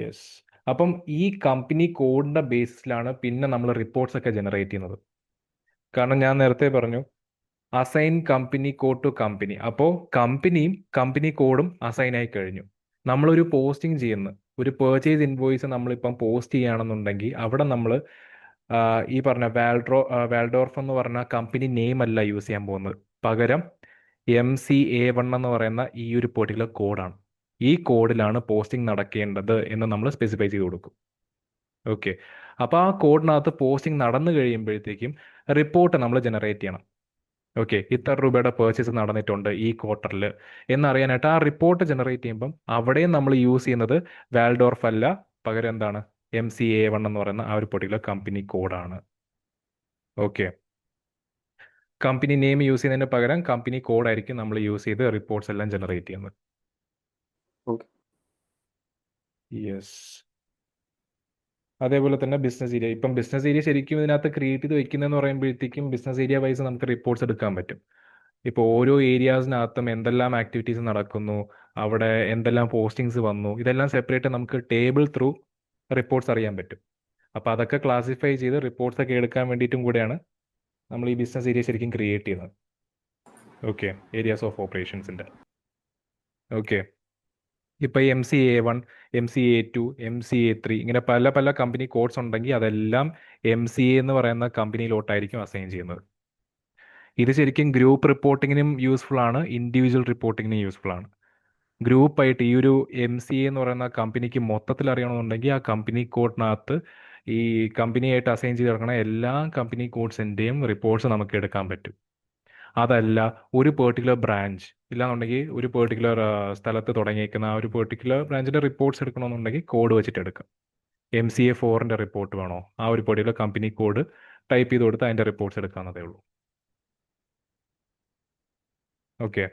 യെസ്. അപ്പം ഈ കമ്പനി കോഡിന്റെ ബേസിസിലാണ് പിന്നെ നമ്മൾ റിപ്പോർട്ട്സ് ഒക്കെ ജനറേറ്റ് ചെയ്യുന്നത്. കാരണം ഞാൻ നേരത്തെ പറഞ്ഞു assign company code to company. അപ്പോൾ കമ്പനിയും കമ്പനി കോഡും അസൈൻ ആയി കഴിഞ്ഞു. നമ്മളൊരു പോസ്റ്റിംഗ് ചെയ്യുന്നു, ഒരു പേർച്ചേസ് ഇൻവോയ്സ് നമ്മളിപ്പം പോസ്റ്റ് ചെയ്യുകയാണെന്നുണ്ടെങ്കിൽ അവിടെ നമ്മൾ ഈ പറഞ്ഞ വാൽഡോർഫ് എന്ന് പറഞ്ഞ കമ്പനി നെയിം അല്ല യൂസ് ചെയ്യാൻ പോകുന്നത്. പകരം MCA1 എന്ന് പറയുന്ന ഈ ഒരു പെർട്ടിക്കുലർ കോഡാണ്. ഈ കോഡിലാണ് പോസ്റ്റിംഗ് നടക്കേണ്ടത് എന്ന് നമ്മൾ സ്പെസിഫൈ ചെയ്ത് കൊടുക്കും. ഓക്കെ. അപ്പോൾ ആ കോഡിനകത്ത് പോസ്റ്റിംഗ് നടന്നു കഴിയുമ്പോഴത്തേക്കും റിപ്പോർട്ട് നമ്മൾ ജനറേറ്റ് ചെയ്യണം. ഓക്കെ. ഇത്ര രൂപയുടെ പേർച്ചേസ് നടന്നിട്ടുണ്ട് ഈ ക്വാർട്ടറിൽ എന്നറിയാനായിട്ട് ആ റിപ്പോർട്ട് ജനറേറ്റ് ചെയ്യുമ്പം അവിടെയും നമ്മൾ യൂസ് ചെയ്യുന്നത് വാൽഡോർഫ് അല്ല, പകരം എന്താണ് MCA1 എന്ന് പറയുന്ന ആ ഒരു പെർട്ടിക്കുലർ കമ്പനി കോഡാണ്. ഓക്കെ. കമ്പനി നെയിം യൂസ് ചെയ്യുന്നതിന് പകരം കമ്പനി കോഡായിരിക്കും നമ്മൾ യൂസ് ചെയ്ത് റിപ്പോർട്ട്സ് എല്ലാം ജനറേറ്റ് ചെയ്യുന്നത്. യെസ്. അതേപോലെ തന്നെ ബിസിനസ് ഏരിയ. ഇപ്പം ബിസിനസ് ഏരിയ ശരിക്കും ഇതിനകത്ത് ക്രിയേറ്റ് ചെയ്ത് വെക്കുന്നതെന്ന് പറയുമ്പോഴത്തേക്കും ബിസിനസ് ഏരിയ വൈസ് നമുക്ക് റിപ്പോർട്ട്സ് എടുക്കാൻ പറ്റും. ഇപ്പോൾ ഓരോ ഏരിയാസിനകത്തും എന്തെല്ലാം ആക്ടിവിറ്റീസ് നടക്കുന്നു, അവിടെ എന്തെല്ലാം പോസ്റ്റിങ്സ് വന്നു, ഇതെല്ലാം സെപ്പറേറ്റ് നമുക്ക് ടേബിൾ ത്രൂ റിപ്പോർട്ട്സ് അറിയാൻ പറ്റും. അപ്പോൾ അതൊക്കെ ക്ലാസിഫൈ ചെയ്ത് റിപ്പോർട്ട്സ് ഒക്കെ എടുക്കാൻ വേണ്ടിയിട്ടും കൂടെയാണ് നമ്മൾ ഈ ബിസിനസ് ഏരിയ ശരിക്കും ക്രിയേറ്റ് ചെയ്യുന്നത്. ഓക്കെ, ഏരിയാസ് ഓഫ് ഓപ്പറേഷൻസിൻ്റെ. ഓക്കെ, ഇപ്പോൾ MC A1, MC A2, MC A3 ഇങ്ങനെ പല പല കമ്പനി കോഡ്സ് ഉണ്ടെങ്കിൽ അതെല്ലാം MCA എന്ന് പറയുന്ന കമ്പനിയിലോട്ടായിരിക്കും അസൈൻ ചെയ്യുന്നത്. ഇത് ശരിക്കും ഗ്രൂപ്പ് റിപ്പോർട്ടിങ്ങിനും യൂസ്ഫുൾ ആണ്, ഇൻഡിവിജ്വൽ റിപ്പോർട്ടിങ്ങിനും യൂസ്ഫുൾ ആണ്. ഗ്രൂപ്പായിട്ട് ഈ ഒരു MC A എന്ന് പറയുന്ന കമ്പനിക്ക് മൊത്തത്തിൽ അറിയണമെന്നുണ്ടെങ്കിൽ ആ കമ്പനി കോഡിനകത്ത് ഈ കമ്പനിയായിട്ട് അസൈൻ ചെയ്ത് കിടക്കുന്ന എല്ലാ കമ്പനി കോഡ്സിൻ്റെയും റിപ്പോർട്ട്സ് നമുക്ക് എടുക്കാൻ പറ്റും. അതല്ല, ഒരു പെർട്ടിക്കുലർ ബ്രാഞ്ച് ഇല്ലാന്നുണ്ടെങ്കിൽ ഒരു പെർട്ടിക്കുലർ സ്ഥലത്ത് തുടങ്ങിയേക്കുന്ന ആ ഒരു പെർട്ടിക്കുലർ ബ്രാഞ്ചിന്റെ റിപ്പോർട്ട്സ് എടുക്കണമെന്നുണ്ടെങ്കിൽ കോഡ് വെച്ചിട്ട് എടുക്കാം. MC A4ന്റെ റിപ്പോർട്ട് വേണോ, ആ ഒരു പെർട്ടിക്കുലർ കമ്പനി കോഡ് ടൈപ്പ് ചെയ്ത് കൊടുത്ത് അതിന്റെ റിപ്പോർട്ട്സ് എടുക്കാവുന്നതേ ഉള്ളൂ. ഓക്കെ,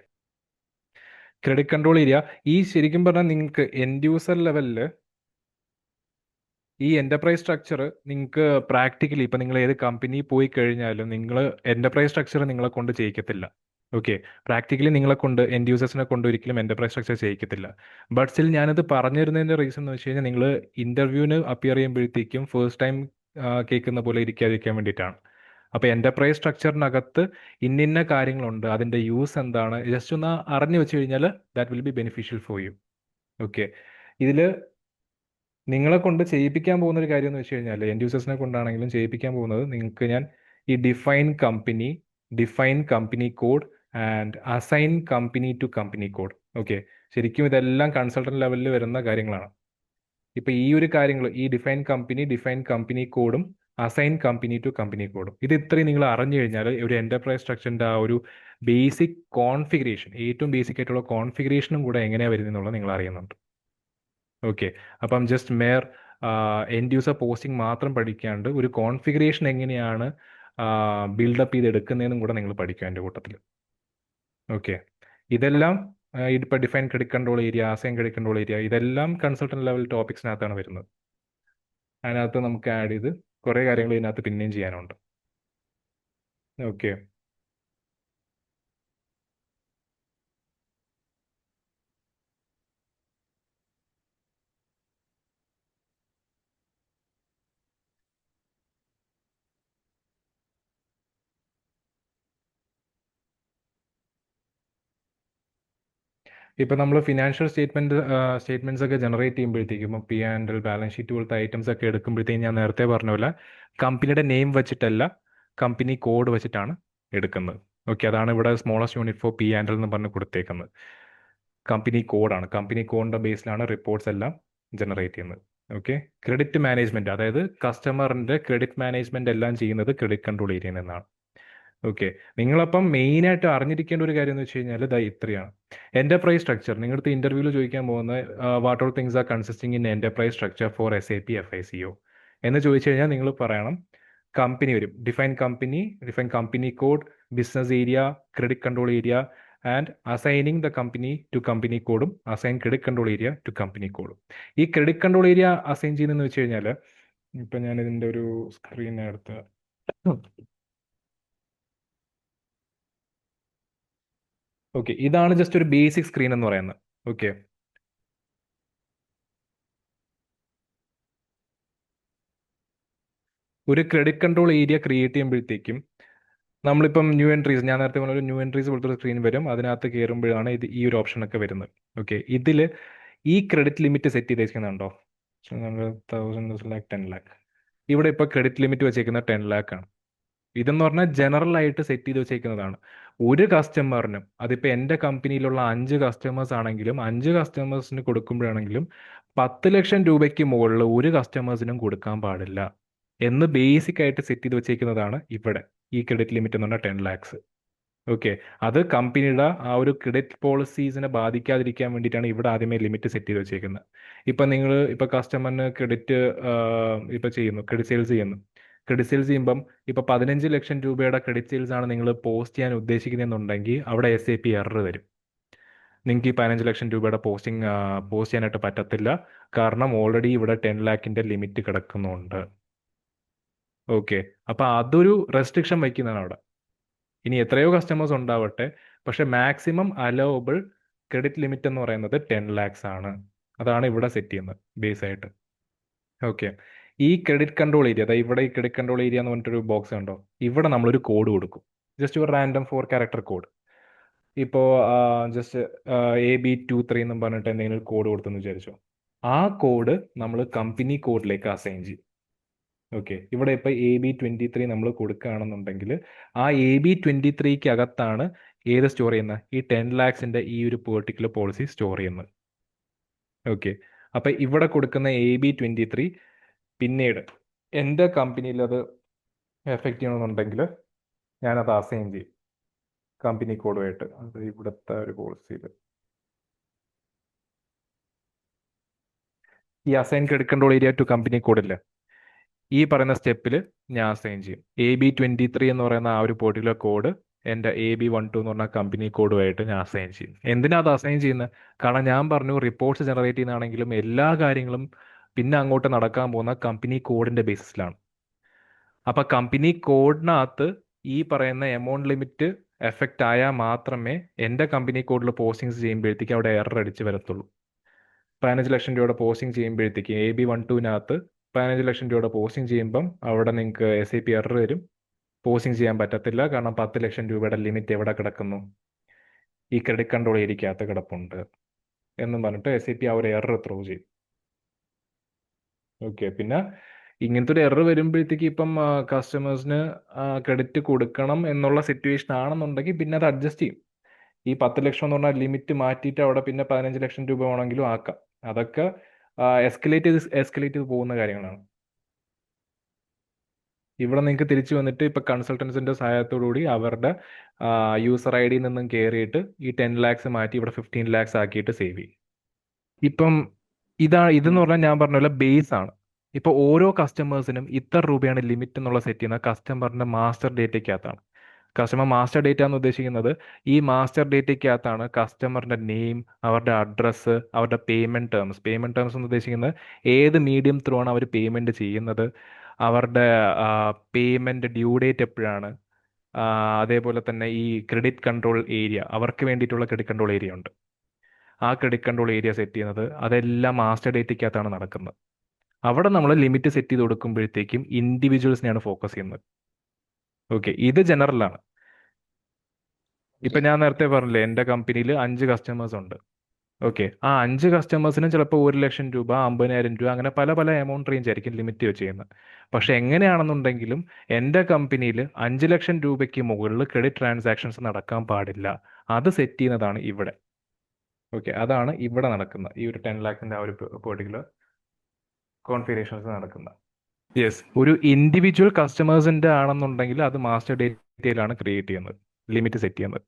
ക്രെഡിറ്റ് കൺട്രോൾ ഏരിയ ഈ ശരിക്കും പറഞ്ഞാൽ നിങ്ങൾക്ക് എൻഡ് യൂസർ ലെവലിൽ ഈ എന്റർപ്രൈസ് സ്ട്രക്ചർ നിങ്ങൾക്ക് പ്രാക്ടിക്കലി ഇപ്പം നിങ്ങൾ ഏത് കമ്പനി പോയി കഴിഞ്ഞാലും നിങ്ങൾ എന്റർപ്രൈസ് സ്ട്രക്ചർ നിങ്ങളെ കൊണ്ട് ചെയ്യിക്കത്തില്ല. ഓക്കെ, പ്രാക്ടിക്കലി നിങ്ങളെ കൊണ്ട് എൻഡ് യൂസേഴ്സിനെ കൊണ്ട് ഒരിക്കലും എന്റർപ്രൈസ് സ്ട്രക്ചർ ചെയ്യിക്കത്തില്ല. ബട്ട് സ്റ്റിൽ ഞാനത് പറഞ്ഞു തരുന്നതിന്റെ റീസൺ എന്ന് വെച്ച് കഴിഞ്ഞാൽ നിങ്ങൾ ഇന്റർവ്യൂവിന് അപ്പിയർ ചെയ്യുമ്പോഴത്തേക്കും ഫസ്റ്റ് ടൈം കേൾക്കുന്ന പോലെ ഇരിക്കാതിരിക്കാൻ വേണ്ടിയിട്ടാണ്. അപ്പോൾ എന്റർപ്രൈസ് സ്ട്രക്ചറിനകത്ത് ഇന്നിന്ന കാര്യങ്ങളുണ്ട്, അതിന്റെ യൂസ് എന്താണ്, ജസ്റ്റ് ഒന്ന് അറിഞ്ഞു വെച്ച് കഴിഞ്ഞാൽ that will be beneficial for you. Okay, ഇതിൽ നിങ്ങളെ കൊണ്ട് ചെയ്യിപ്പിക്കാൻ പോകുന്ന ഒരു കാര്യം എന്ന് വെച്ച് കഴിഞ്ഞാൽ എൻഡ് യൂസേഴ്സിനെ കൊണ്ടാണെങ്കിലും ചെയ്യിപ്പിക്കാൻ പോകുന്നത് നിങ്ങൾക്ക് ഞാൻ ഈ define company code and assign company to company code. Okay, ശരിക്കും ഇതെല്ലാം കൺസൾട്ടന്റ് ലെവലിൽ വരുന്ന കാര്യങ്ങളാണ്. ഇപ്പൊ ഈ ഒരു കാര്യങ്ങൾ, ഈ ഡിഫൈൻ കമ്പനി കോഡും അസൈൻ കമ്പനി ടു കമ്പനി കോഡും, ഇത് ഇത്രയും നിങ്ങൾ അറിഞ്ഞു കഴിഞ്ഞാൽ ഒരു എന്റർപ്രൈസ് സ്ട്രക്ചറിന്റെ ആ ഒരു ബേസിക് കോൺഫിഗറേഷൻ, ഏറ്റവും ബേസിക് ആയിട്ടുള്ള കോൺഫിഗറേഷനും കൂടെ എങ്ങനെയാണ് വരുന്നത് എന്നുള്ളത് നിങ്ങൾ അറിയുന്നുണ്ട്. ഓക്കെ, അപ്പം just Mar end user posting മാത്രം പഠിക്കാണ്ട് ഒരു കോൺഫിഗറേഷൻ എങ്ങനെയാണ് ബിൽഡപ്പ് ചെയ്തെടുക്കുന്നതെന്നും കൂടെ നിങ്ങൾ പഠിക്കുക എൻ്റെ കൂട്ടത്തിൽ. ഓക്കെ, ഇതെല്ലാം ഇപ്പോൾ define credit control area, assign credit control area, ഇതെല്ലാം കൺസൾട്ടന്റ് ലെവൽ ടോപ്പിക്സിനകത്താണ് വരുന്നത്. അതിനകത്ത് നമുക്ക് ആഡ് ചെയ്ത് കുറേ കാര്യങ്ങൾ ഇതിനകത്ത് പിന്നെയും ചെയ്യാനുണ്ട്. ഓക്കെ, ഇപ്പൊ നമ്മൾ ഫിനാൻഷ്യൽ സ്റ്റേറ്റ്മെന്റ്സ് ഒക്കെ ജനറേറ്റ് ചെയ്യുമ്പോഴത്തേക്കും P&L, ബാലൻസ് ഷീറ്റ് പോലത്തെ ഐറ്റംസ് ഒക്കെ എടുക്കുമ്പോഴത്തേക്കും ഞാൻ നേരത്തെ പറഞ്ഞ പോലെ കമ്പനിയുടെ നെയിം വെച്ചിട്ടല്ല, കമ്പനി കോഡ് വെച്ചിട്ടാണ് എടുക്കുന്നത്. ഓക്കെ, അതാണ് ഇവിടെ സ്മോളസ്റ്റ് യൂണിറ്റ് ഫോർ P&L എന്ന് പറഞ്ഞ് കൊടുത്തേക്കുന്നത്. കമ്പനി കോഡാണ്, കമ്പനി കോഡിന്റെ ബേസിലാണ് റിപ്പോർട്ട്സ് എല്ലാം ജനറേറ്റ് ചെയ്യുന്നത്. ഓക്കെ, ക്രെഡിറ്റ് മാനേജ്മെന്റ്, അതായത് കസ്റ്റമറിന്റെ ക്രെഡിറ്റ് മാനേജ്മെന്റ് എല്ലാം ചെയ്യുന്നത് ക്രെഡിറ്റ് കൺട്രോൾ ഏരിയയിൽ നിന്നാണ്. ഓക്കെ, നിങ്ങളപ്പം മെയിനായിട്ട് അറിഞ്ഞിരിക്കേണ്ട ഒരു കാര്യം എന്ന് വെച്ച് കഴിഞ്ഞാൽ ഇതാ ഇത്രയാണ്. എന്റർപ്രൈസ് സ്ട്രക്ചർ നിങ്ങളുടെ ഇന്റർവ്യൂവിൽ ചോദിക്കാൻ പോകുന്ന what all things are consisting in enterprise structure for SAP FICO എന്ന് ചോദിച്ചു കഴിഞ്ഞാൽ നിങ്ങൾ പറയണം കമ്പനി വരും, define company code, business area, credit control area and assigning the company to company കോഡും assign credit control area to company കോഡും. ഈ credit control area assign ചെയ്യുന്നതെന്ന് വെച്ച് കഴിഞ്ഞാൽ ഇപ്പം ഞാൻ ഇതിൻ്റെ ഒരു സ്ക്രീൻ എടുത്ത്, ഓക്കെ, ഇതാണ് ജസ്റ്റ് ഒരു ബേസിക് സ്ക്രീൻ എന്ന് പറയുന്നത്. ഓക്കെ, ഒരു ക്രെഡിറ്റ് കൺട്രോൾ ഏരിയ ക്രിയേറ്റ് ചെയ്യുമ്പോഴത്തേക്കും നമ്മളിപ്പം ന്യൂ എൻട്രീസ്, ഞാൻ നേരത്തെ പറഞ്ഞ ഒരു ന്യൂ എൻട്രീസ് പോലത്തെ ഒരു സ്ക്രീൻ വരും, അതിനകത്ത് കയറുമ്പോഴാണ് ഇത് ഈ ഒരു ഓപ്ഷൻ ഒക്കെ വരുന്നത്. ഓക്കെ, ഇതിൽ ഈ ക്രെഡിറ്റ് ലിമിറ്റ് സെറ്റ് ചെയ്ത് വെച്ചിരിക്കുന്നുണ്ടോ, 1000 ഇവിടെ ഇപ്പോൾ ക്രെഡിറ്റ് ലിമിറ്റ് വെച്ചേക്കുന്നത് 10 lakh ആണ്. ഇതെന്ന് പറഞ്ഞാൽ ജനറൽ ആയിട്ട് സെറ്റ് ചെയ്ത് വെച്ചേക്കുന്നതാണ്. ഒരു കസ്റ്റമറിനും, അതിപ്പോൾ എൻ്റെ കമ്പനിയിലുള്ള 5 കസ്റ്റമേഴ്സ് ആണെങ്കിലും 5 കസ്റ്റമേഴ്സിന് കൊടുക്കുമ്പോഴാണെങ്കിലും 10 ലക്ഷം രൂപയ്ക്ക് മുകളിൽ ഒരു കസ്റ്റമേഴ്സിനും കൊടുക്കാൻ പാടില്ല എന്ന് ബേസിക് ആയിട്ട് സെറ്റ് ചെയ്ത് വെച്ചേക്കുന്നതാണ് ഇവിടെ ഈ ക്രെഡിറ്റ് ലിമിറ്റ് എന്ന് പറഞ്ഞാൽ 10 lakhs. ഓക്കെ, അത് കമ്പനിയുടെ ആ ഒരു ക്രെഡിറ്റ് പോളിസീസിനെ ബാധിക്കാതിരിക്കാൻ വേണ്ടിയിട്ടാണ് ഇവിടെ ആദ്യമേ ലിമിറ്റ് സെറ്റ് ചെയ്ത് വെച്ചേക്കുന്നത്. ഇപ്പം നിങ്ങൾ ഇപ്പോൾ കസ്റ്റമറിന് ക്രെഡിറ്റ് ഇപ്പോൾ ചെയ്യുന്നു, ക്രെഡിറ്റ് സെയിൽസ് ചെയ്യുന്നു. ക്രെഡിറ്റ് സെയിൽസ് ചെയ്യുമ്പം ഇപ്പോൾ 15 ലക്ഷം രൂപയുടെ ക്രെഡിറ്റ് സെയിൽസ് ആണ് നിങ്ങൾ പോസ്റ്റ് ചെയ്യാൻ ഉദ്ദേശിക്കുന്നതെന്നുണ്ടെങ്കിൽ അവിടെ SAP എറർ തരും. നിങ്ങൾക്ക് ഈ 15 ലക്ഷം രൂപയുടെ പോസ്റ്റ് ചെയ്യാനായിട്ട് പറ്റത്തില്ല, കാരണം ഓൾറെഡി ഇവിടെ 10 lakhന്റെ ലിമിറ്റ് കിടക്കുന്നുണ്ട്. ഓക്കെ, അപ്പൊ അതൊരു റെസ്ട്രിക്ഷൻ വയ്ക്കുന്നതാണ് അവിടെ. ഇനി എത്രയോ കസ്റ്റമേഴ്സ് ഉണ്ടാവട്ടെ, പക്ഷെ മാക്സിമം അലൗബിൾ ക്രെഡിറ്റ് ലിമിറ്റ് എന്ന് പറയുന്നത് 10 lakhs ആണ്. അതാണ് ഇവിടെ സെറ്റ് ചെയ്യുന്നത് ബേസ് ആയിട്ട്. ഓക്കെ. ഈ ക്രെഡിറ്റ് കൺട്രോൾ ഏരിയ, അതായത് ഇവിടെ ഈ ക്രെഡിറ്റ് കൺട്രോൾ ഏരിയ എന്ന് പറഞ്ഞിട്ടൊരു ബോക്സ് ഉണ്ടോ, ഇവിടെ നമ്മളൊരു കോഡ് കൊടുക്കും. ജസ്റ്റ് ഒരു റാൻഡം 4 character കോഡ്. ഇപ്പോൾ ജസ്റ്റ് AB23 എന്നും പറഞ്ഞിട്ട് എന്തെങ്കിലും ഒരു കോഡ് കൊടുത്തെന്ന് വിചാരിച്ചോ. ആ കോഡ് നമ്മൾ കമ്പനി കോഡിലേക്ക് അസൈൻ ചെയ്യും. ഓക്കെ. ഇവിടെ ഇപ്പോൾ AB23 നമ്മൾ കൊടുക്കുകയാണെന്നുണ്ടെങ്കിൽ ആ AB23ക്ക് അകത്താണ് ഏത് സ്റ്റോർ ചെയ്യുന്നത്, ഈ 10 lakhs ഈ ഒരു പെർട്ടിക്കുലർ പോളിസി സ്റ്റോർ ചെയ്യുന്നത്. ഓക്കെ. അപ്പം ഇവിടെ കൊടുക്കുന്ന AB23 പിന്നീട് എൻ്റെ കമ്പനിയിൽ അത് എഫക്റ്റ് ചെയ്യണമെന്നുണ്ടെങ്കിൽ ഞാനത് അസൈൻ ചെയ്യും കമ്പനി കോഡുമായിട്ട്. അത് ഇവിടുത്തെ ഒരു പോളിസിയിൽ ഈ assign credit control area to company കോഡില്ല, ഈ പറയുന്ന സ്റ്റെപ്പിൽ ഞാൻ അസൈൻ ചെയ്യും. AB23 എന്ന് പറയുന്ന ആ ഒരു പെർട്ടിക്കുലർ കോഡ് എൻ്റെ AB12 എന്ന് പറഞ്ഞ കമ്പനി കോഡുമായിട്ട് ഞാൻ അസൈൻ ചെയ്യും. എന്തിനാ അത് അസൈൻ ചെയ്യുന്നത്? കാരണം ഞാൻ പറഞ്ഞു, റിപ്പോർട്ട്സ് ജനറേറ്റ് ചെയ്യുന്നതാണെങ്കിലും എല്ലാ കാര്യങ്ങളും പിന്നെ അങ്ങോട്ട് നടക്കാൻ പോകുന്ന കമ്പനി കോഡിന്റെ ബേസിസിലാണ്. അപ്പൊ കമ്പനി കോഡിനകത്ത് ഈ പറയുന്ന എമൗണ്ട് ലിമിറ്റ് എഫക്റ്റ് ആയാൽ മാത്രമേ എൻ്റെ കമ്പനി കോഡിൽ പോസ്റ്റിങ്സ് ചെയ്യുമ്പോഴത്തേക്ക് അവിടെ എറർ അടിച്ച് വരത്തുള്ളൂ. 15 ലക്ഷം രൂപയുടെ പോസ്റ്റിംഗ് ചെയ്യുമ്പോഴത്തേക്ക് AB12-നകത്ത് 15 ലക്ഷം രൂപയുടെ പോസ്റ്റിംഗ് ചെയ്യുമ്പം അവിടെ നിങ്ങൾക്ക് SAP എറർ വരും, പോസ്റ്റിംഗ് ചെയ്യാൻ പറ്റത്തില്ല. കാരണം 10 ലക്ഷം രൂപയുടെ ലിമിറ്റ് എവിടെ കിടക്കുന്നു, ഈ ക്രെഡിറ്റ് കൺട്രോൾ ഏരിയക്കകത്ത് കിടപ്പുണ്ട് എന്നും പറഞ്ഞിട്ട് SAP ആ ഒരു എറർ ത്രോ ചെയ്യും. ഓക്കെ. പിന്നെ ഇങ്ങനത്തെ ഒരു എറർ വരുമ്പോഴത്തേക്ക് ഇപ്പം കസ്റ്റമേഴ്സിന് ക്രെഡിറ്റ് കൊടുക്കണം എന്നുള്ള സിറ്റുവേഷൻ ആണെന്നുണ്ടെങ്കിൽ പിന്നെ അത് അഡ്ജസ്റ്റ് ചെയ്യും. ഈ 10 ലക്ഷം എന്ന് പറഞ്ഞാൽ ലിമിറ്റ് മാറ്റിയിട്ട് അവിടെ പിന്നെ 15 ലക്ഷം രൂപ വേണമെങ്കിലും ആക്കാം. അതൊക്കെ എസ്കലേറ്റ് ചെയ്ത് പോകുന്ന കാര്യങ്ങളാണ്. ഇവിടെ നിങ്ങൾക്ക് തിരിച്ചു വന്നിട്ട് ഇപ്പൊ കൺസൾട്ടൻസിന്റെ സഹായത്തോടുകൂടി അവരുടെ യൂസർ ID നിന്നും കയറിയിട്ട് ഈ 10 lakhs മാറ്റി ഇവിടെ 15 lakhs ആക്കിയിട്ട് സേവ് ചെയ്യും. ഇപ്പം ഇതെന്ന് പറഞ്ഞാൽ ഞാൻ പറഞ്ഞ പോലെ ബേസ് ആണ്. ഇപ്പൊ ഓരോ കസ്റ്റമേഴ്സിനും ഇത്ര രൂപയാണ് ലിമിറ്റ് എന്നുള്ള സെറ്റ് ചെയ്യുന്ന കസ്റ്റമറിന്റെ മാസ്റ്റർ ഡേറ്റയ്ക്കകത്താണ്. കസ്റ്റമർ മാസ്റ്റർ ഡേറ്റ എന്ന് ഉദ്ദേശിക്കുന്നത് ഈ മാസ്റ്റർ ഡേറ്റയ്ക്കകത്താണ് കസ്റ്റമറിന്റെ നെയിം, അവരുടെ അഡ്രസ്സ്, അവരുടെ പേയ്മെന്റ് ടേംസ് എന്ന് ഉദ്ദേശിക്കുന്നത് ഏത് മീഡിയം ത്രൂ ആണ് അവർ പേയ്മെന്റ് ചെയ്യുന്നത്, അവരുടെ പേയ്മെന്റ് ഡ്യൂ ഡേറ്റ് എപ്പോഴാണ്, അതേപോലെ തന്നെ ഈ ക്രെഡിറ്റ് കൺട്രോൾ ഏരിയ, അവർക്ക് വേണ്ടിയിട്ടുള്ള ക്രെഡിറ്റ് കൺട്രോൾ ഏരിയ ഉണ്ട്. ആ ക്രെഡിറ്റ് കൺട്രോൾ ഏരിയ സെറ്റ് ചെയ്യുന്നത് അതെല്ലാം മാസ്റ്റർ ഡേറ്റയ്ക്കകത്താണ് നടക്കുന്നത്. അവിടെ നമ്മൾ ലിമിറ്റ് സെറ്റ് ചെയ്ത് കൊടുക്കുമ്പോഴത്തേക്കും ഇൻഡിവിജ്വൽസിനെയാണ് ഫോക്കസ് ചെയ്യുന്നത്. ഓക്കെ. ഇത് ജനറലാണ്. ഇപ്പൊ ഞാൻ നേരത്തെ പറഞ്ഞില്ലേ, എൻ്റെ കമ്പനിയിൽ 5 കസ്റ്റമേഴ്സ് ഉണ്ട്. ഓക്കെ. ആ 5 കസ്റ്റമേഴ്സിനും ചിലപ്പോൾ 1 ലക്ഷം രൂപ, 50,000 രൂപ, അങ്ങനെ പല പല എമൗണ്ട് റേഞ്ച് ആയിരിക്കും ലിമിറ്റ് വെച്ച് ചെയ്യുന്നത്. പക്ഷെ എങ്ങനെയാണെന്നുണ്ടെങ്കിലും എൻ്റെ കമ്പനിയിൽ 5 ലക്ഷം രൂപയ്ക്ക് മുകളിൽ ക്രെഡിറ്റ് ട്രാൻസാക്ഷൻസ് നടക്കാൻ പാടില്ല. അത് സെറ്റ് ചെയ്യുന്നതാണ് ഇവിടെ. ഓക്കെ. അതാണ് ഇവിടെ നടക്കുന്ന ഈ ഒരു 10 lakhs ആ ഒരു പെർട്ടിക്കുലർ കോൺഫിഗറേഷൻസ് നടക്കുന്ന. യെസ്. ഒരു ഇൻഡിവിജ്വൽ കസ്റ്റമേഴ്സിന്റെ ആണെന്നുണ്ടെങ്കിൽ അത് മാസ്റ്റർ ഡേറ്റയിലാണ് ക്രിയേറ്റ് ചെയ്യുന്നത്, ലിമിറ്റ് സെറ്റ് ചെയ്യുന്നത്.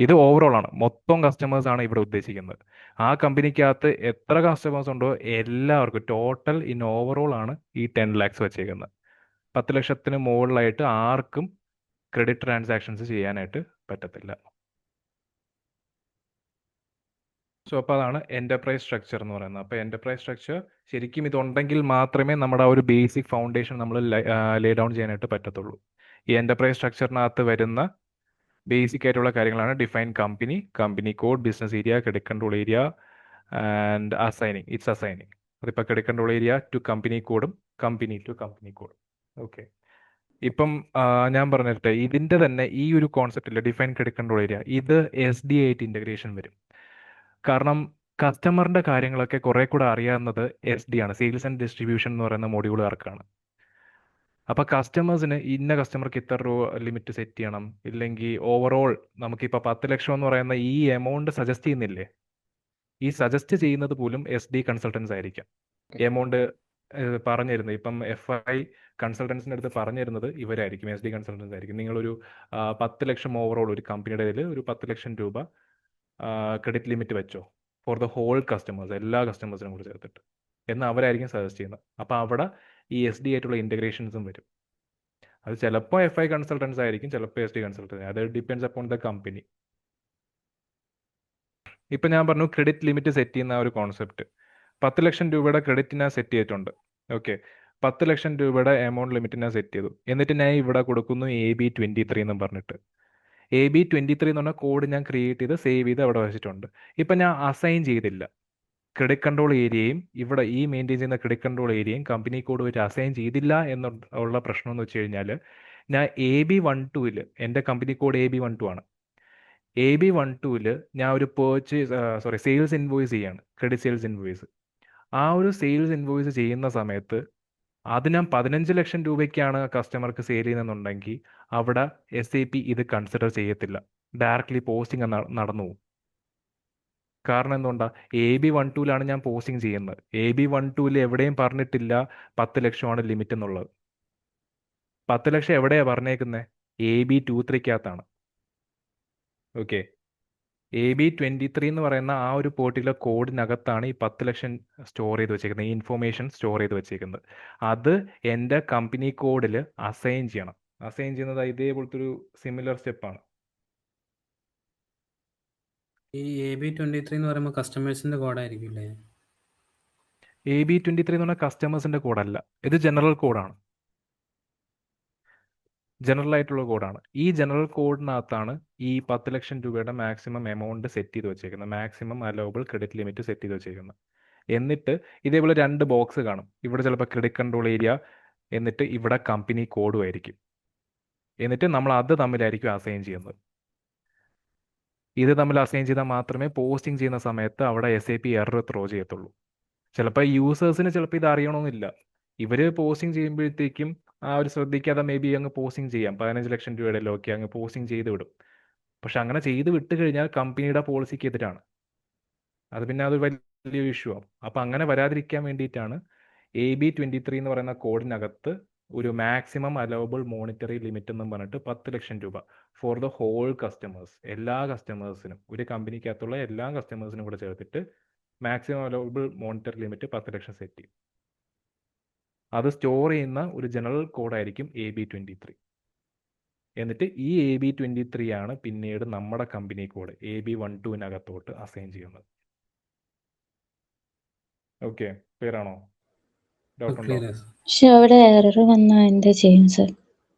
ഇത് ഓവറോൾ ആണ്, മൊത്തം കസ്റ്റമേഴ്സ് ആണ് ഇവിടെ ഉദ്ദേശിക്കുന്നത്. ആ കമ്പനിക്കകത്ത് എത്ര കസ്റ്റമേഴ്സ് ഉണ്ടോ എല്ലാവർക്കും ടോട്ടൽ ഇൻ ഓവറോൾ ആണ് ഈ 10 lakhs വെച്ചേക്കുന്നത്. 10 ലക്ഷത്തിന് മുകളിലായിട്ട് ആർക്കും ക്രെഡിറ്റ് ട്രാൻസാക്ഷൻസ് ചെയ്യാനായിട്ട് പറ്റത്തില്ല. സോ അപ്പോൾ അതാണ് എന്റർപ്രൈസ് സ്ട്രക്ചർ എന്ന് പറയുന്നത്. അപ്പോൾ എന്റർപ്രൈസ് സ്ട്രക്ചർ ശരിക്കും ഇതുണ്ടെങ്കിൽ മാത്രമേ നമ്മുടെ ആ ഒരു ബേസിക് ഫൗണ്ടേഷൻ നമ്മൾ ലേ ഡൗൺ ചെയ്യാനായിട്ട് പറ്റത്തുള്ളൂ. ഈ എന്റർപ്രൈസ് സ്ട്രക്ചറിനകത്ത് വരുന്ന ബേസിക് ആയിട്ടുള്ള കാര്യങ്ങളാണ് define company, company code, business area, credit control area and assigning. അതിപ്പോൾ credit control area to company കോഡും കമ്പനി ടു കമ്പനി കോഡും. ഓക്കെ. ഇപ്പം ഞാൻ പറഞ്ഞിട്ട് ഇതിന്റെ തന്നെ ഈ ഒരു കോൺസെപ്റ്റിൽ ഡിഫൈൻ ക്രെഡിറ്റ് കൺട്രോൾ ഏരിയ ഇത് SDA ആയിട്ട് ഇന്റഗ്രേഷൻ വരും. കാരണം കസ്റ്റമറിന്റെ കാര്യങ്ങളൊക്കെ കുറെ കൂടെ അറിയാവുന്നത് SD ആണ്, സെയിൽസ് ആൻഡ് ഡിസ്ട്രിബ്യൂഷൻ എന്ന് പറയുന്ന മോഡ്യൂളുകാർക്കാണ്. അപ്പൊ കസ്റ്റമേഴ്സിന് ഇന്ന കസ്റ്റമർക്ക് ഇത്ര രൂപ ലിമിറ്റ് സെറ്റ് ചെയ്യണം, ഇല്ലെങ്കിൽ ഓവറോൾ നമുക്കിപ്പോൾ 10 ലക്ഷം എന്ന് പറയുന്ന ഈ എമൗണ്ട് സജസ്റ്റ് ചെയ്യുന്നില്ലേ, ഈ സജസ്റ്റ് ചെയ്യുന്നത് പോലും SD കൺസൾട്ടൻസ് ആയിരിക്കാം. എമൗണ്ട് പറഞ്ഞിരുന്നത് ഇപ്പം FI കൺസൾട്ടൻസിന്റെ അടുത്ത് പറഞ്ഞിരുന്നത് ഇവരായിരിക്കും, SD കൺസൾട്ടൻസ് ആയിരിക്കും. നിങ്ങളൊരു 10 ലക്ഷം ഓവറോൾ ഒരു കമ്പനിയുടെ ഇതിൽ ഒരു 10 ലക്ഷം രൂപ ക്രെഡിറ്റ് ലിമിറ്റ് വെച്ചോ ഫോർ ദ ഹോൾ കസ്റ്റമേഴ്സ്, എല്ലാ കസ്റ്റമേഴ്സിനും കൂടി ചേർത്തിട്ട് എന്ന് അവരായിരിക്കും സജസ്റ്റ് ചെയ്യുന്നത്. അപ്പോൾ അവിടെ ഈ SD ആയിട്ടുള്ള ഇന്റഗ്രേഷൻസും വരും. അത് ചിലപ്പോൾ FI കൺസൾട്ടൻസ് ആയിരിക്കും, ചിലപ്പോൾ SD കൺസൾട്ടൻസ്, അത് ഡിപ്പെൻഡ്സ് അപ്പോൺ ദ കമ്പനി. ഇപ്പം ഞാൻ പറഞ്ഞു ക്രെഡിറ്റ് ലിമിറ്റ് സെറ്റ് ചെയ്യുന്ന ആ ഒരു കോൺസെപ്റ്റ് 10 ലക്ഷം രൂപയുടെ ക്രെഡിറ്റിനെ സെറ്റ് ചെയ്തിട്ടുണ്ട്. ഓക്കെ. 10 ലക്ഷം രൂപയുടെ എമൗണ്ട് ലിമിറ്റ് ഞാൻ സെറ്റ് ചെയ്തു. എന്നിട്ട് ഞാൻ ഇവിടെ കൊടുക്കുന്നു AB23 എന്നും പറഞ്ഞിട്ട്. AB23 എന്ന് പറഞ്ഞ കോഡ് ഞാൻ ക്രിയേറ്റ് ചെയ്ത് സേവ് ചെയ്ത് അവിടെ വെച്ചിട്ടുണ്ട്. ഇപ്പം ഞാൻ അസൈൻ ചെയ്തില്ല. ക്രെഡിറ്റ് കൺട്രോൾ ഏരിയയും ഇവിടെ ഈ മെയിൻറ്റെയിൻ ചെയ്യുന്ന ക്രെഡിറ്റ് കൺട്രോൾ ഏരിയയും കമ്പനി കോഡ് വെച്ച് അസൈൻ ചെയ്തില്ല എന്നുള്ള പ്രശ്നം എന്ന് വെച്ച് കഴിഞ്ഞാൽ, ഞാൻ AB12 എൻ്റെ കമ്പനി കോഡ് AB12 ആണ്. AB12 ഞാൻ ഒരു സെയിൽസ് ഇൻവോയ്സ് ചെയ്യാണ്, ക്രെഡിറ്റ് സെയിൽസ് ഇൻവോയ്സ്. ആ ഒരു സെയിൽസ് ഇൻവോയ്സ് ചെയ്യുന്ന സമയത്ത് അത് ഞാൻ 15 ലക്ഷം രൂപയ്ക്കാണ് കസ്റ്റമർക്ക് സെയിൽ ചെയ്യുന്നതെന്നുണ്ടെങ്കിൽ അവിടെ SAP ഇത് കൺസിഡർ ചെയ്യത്തില്ല. ഡയറക്റ്റ്ലി പോസ്റ്റിംഗ് നടന്നു പോകും. കാരണം എന്തുകൊണ്ടാ? AB12 ഞാൻ പോസ്റ്റിംഗ് ചെയ്യുന്നത്. AB12 എവിടെയും പറഞ്ഞിട്ടില്ല 10 ലക്ഷമാണ് ലിമിറ്റ് എന്നുള്ളത്. 10 ലക്ഷം എവിടെയാണ് പറഞ്ഞേക്കുന്നത്? AB23 okay. AB23 എന്ന് പറയുന്ന ആ ഒരു പെർട്ടിക്കുലർ കോഡിനകത്താണ് ഈ 10 ലക്ഷം സ്റ്റോർ ചെയ്ത് വെച്ചേക്കുന്നത്, ഈ ഇൻഫോർമേഷൻ സ്റ്റോർ ചെയ്ത് വെച്ചേക്കുന്നത്. അത് എൻ്റെ കമ്പനി കോഡിൽ അസൈൻ ചെയ്യണം. അസൈൻ ചെയ്യുന്നത് ഇതേപോലത്തെ ഒരു സിമിലർ സ്റ്റെപ്പാണ്. ഈ AB23 എന്ന് പറയുമ്പോൾ കസ്റ്റമേഴ്സിന്റെ കോഡായിരിക്കും അല്ലേ? AB23 എന്ന് പറഞ്ഞാൽ കസ്റ്റമേഴ്സിന്റെ കോഡല്ല, ഇത് ജനറൽ കോഡാണ്. ജനറൽ ആയിട്ടുള്ള കോഡാണ്. ഈ ജനറൽ കോഡിനകത്താണ് ഈ 10 ലക്ഷം രൂപയുടെ മാക്സിമം എമൗണ്ട് സെറ്റ് ചെയ്ത് വെച്ചേക്കുന്നത്, maximum allowable credit limit set ചെയ്ത് വെച്ചേക്കുന്നത്. എന്നിട്ട് ഇതേപോലെ 2 ബോക്സ് കാണും. ഇവിടെ ചിലപ്പോൾ ക്രെഡിറ്റ് കൺട്രോൾ ഏരിയ, എന്നിട്ട് ഇവിടെ കമ്പനി കോഡും ആയിരിക്കും. എന്നിട്ട് നമ്മൾ അത് തമ്മിലായിരിക്കും അസൈൻ ചെയ്യുന്നത്. ഇത് തമ്മിൽ അസൈൻ ചെയ്താൽ മാത്രമേ പോസ്റ്റിംഗ് ചെയ്യുന്ന സമയത്ത് അവിടെ SAP എറർ ത്രോ ചെയ്യത്തുള്ളൂ. ചിലപ്പോൾ യൂസേഴ്സിന് ചിലപ്പോൾ ഇത് അറിയണമെന്നില്ല. ഇവർ പോസ്റ്റിംഗ് ചെയ്യുമ്പോഴത്തേക്കും ആ ഒരു ശ്രദ്ധിക്കാതെ മേ ബി അങ്ങ് പോസ്റ്റിംഗ് ചെയ്യാം, 15 ലക്ഷം രൂപയുടെ ഒക്കെ അങ്ങ് പോസ്റ്റിംഗ് ചെയ്ത് വിടും. പക്ഷെ അങ്ങനെ ചെയ്ത് വിട്ട് കഴിഞ്ഞാൽ കമ്പനിയുടെ പോളിസിക്ക് എതിരാണ്. അത് പിന്നെ അത് വലിയൊരു ഇഷ്യൂ ആവും. അപ്പം അങ്ങനെ വരാതിരിക്കാൻ വേണ്ടിയിട്ടാണ് AB23 എന്ന് പറയുന്ന കോഡിനകത്ത് ഒരു മാക്സിമം അലവബിൾ മോണിറ്ററി ലിമിറ്റ് എന്നും പറഞ്ഞിട്ട് 10 ലക്ഷം രൂപ ഫോർ ദ ഹോൾ കസ്റ്റമേഴ്സ്, എല്ലാ കസ്റ്റമേഴ്സിനും, ഒരു കമ്പനിക്കകത്തുള്ള എല്ലാ കസ്റ്റമേഴ്സിനും കൂടെ ചേർത്തിട്ട് മാക്സിമം അലവബിൾ മോണിറ്ററി ലിമിറ്റ് 10 ലക്ഷം സെറ്റ് ചെയ്യും. അത് സ്റ്റോർ ചെയ്യുന്ന ഒരു ജനറൽ കോഡായിരിക്കും AB23. എന്നിട്ട് ഈ AB23 ആണ് പിന്നീട് നമ്മുടെ കമ്പനി കോഡ് AB12 അസൈൻ ചെയ്യുന്നത്. ഓക്കെ, ക്ലിയർ ആണോ? ഡൗട്ട് ഉണ്ടോ? പക്ഷെ അവിടെ എറർ വന്നാൽ എന്താ ചെയ്യും സർ?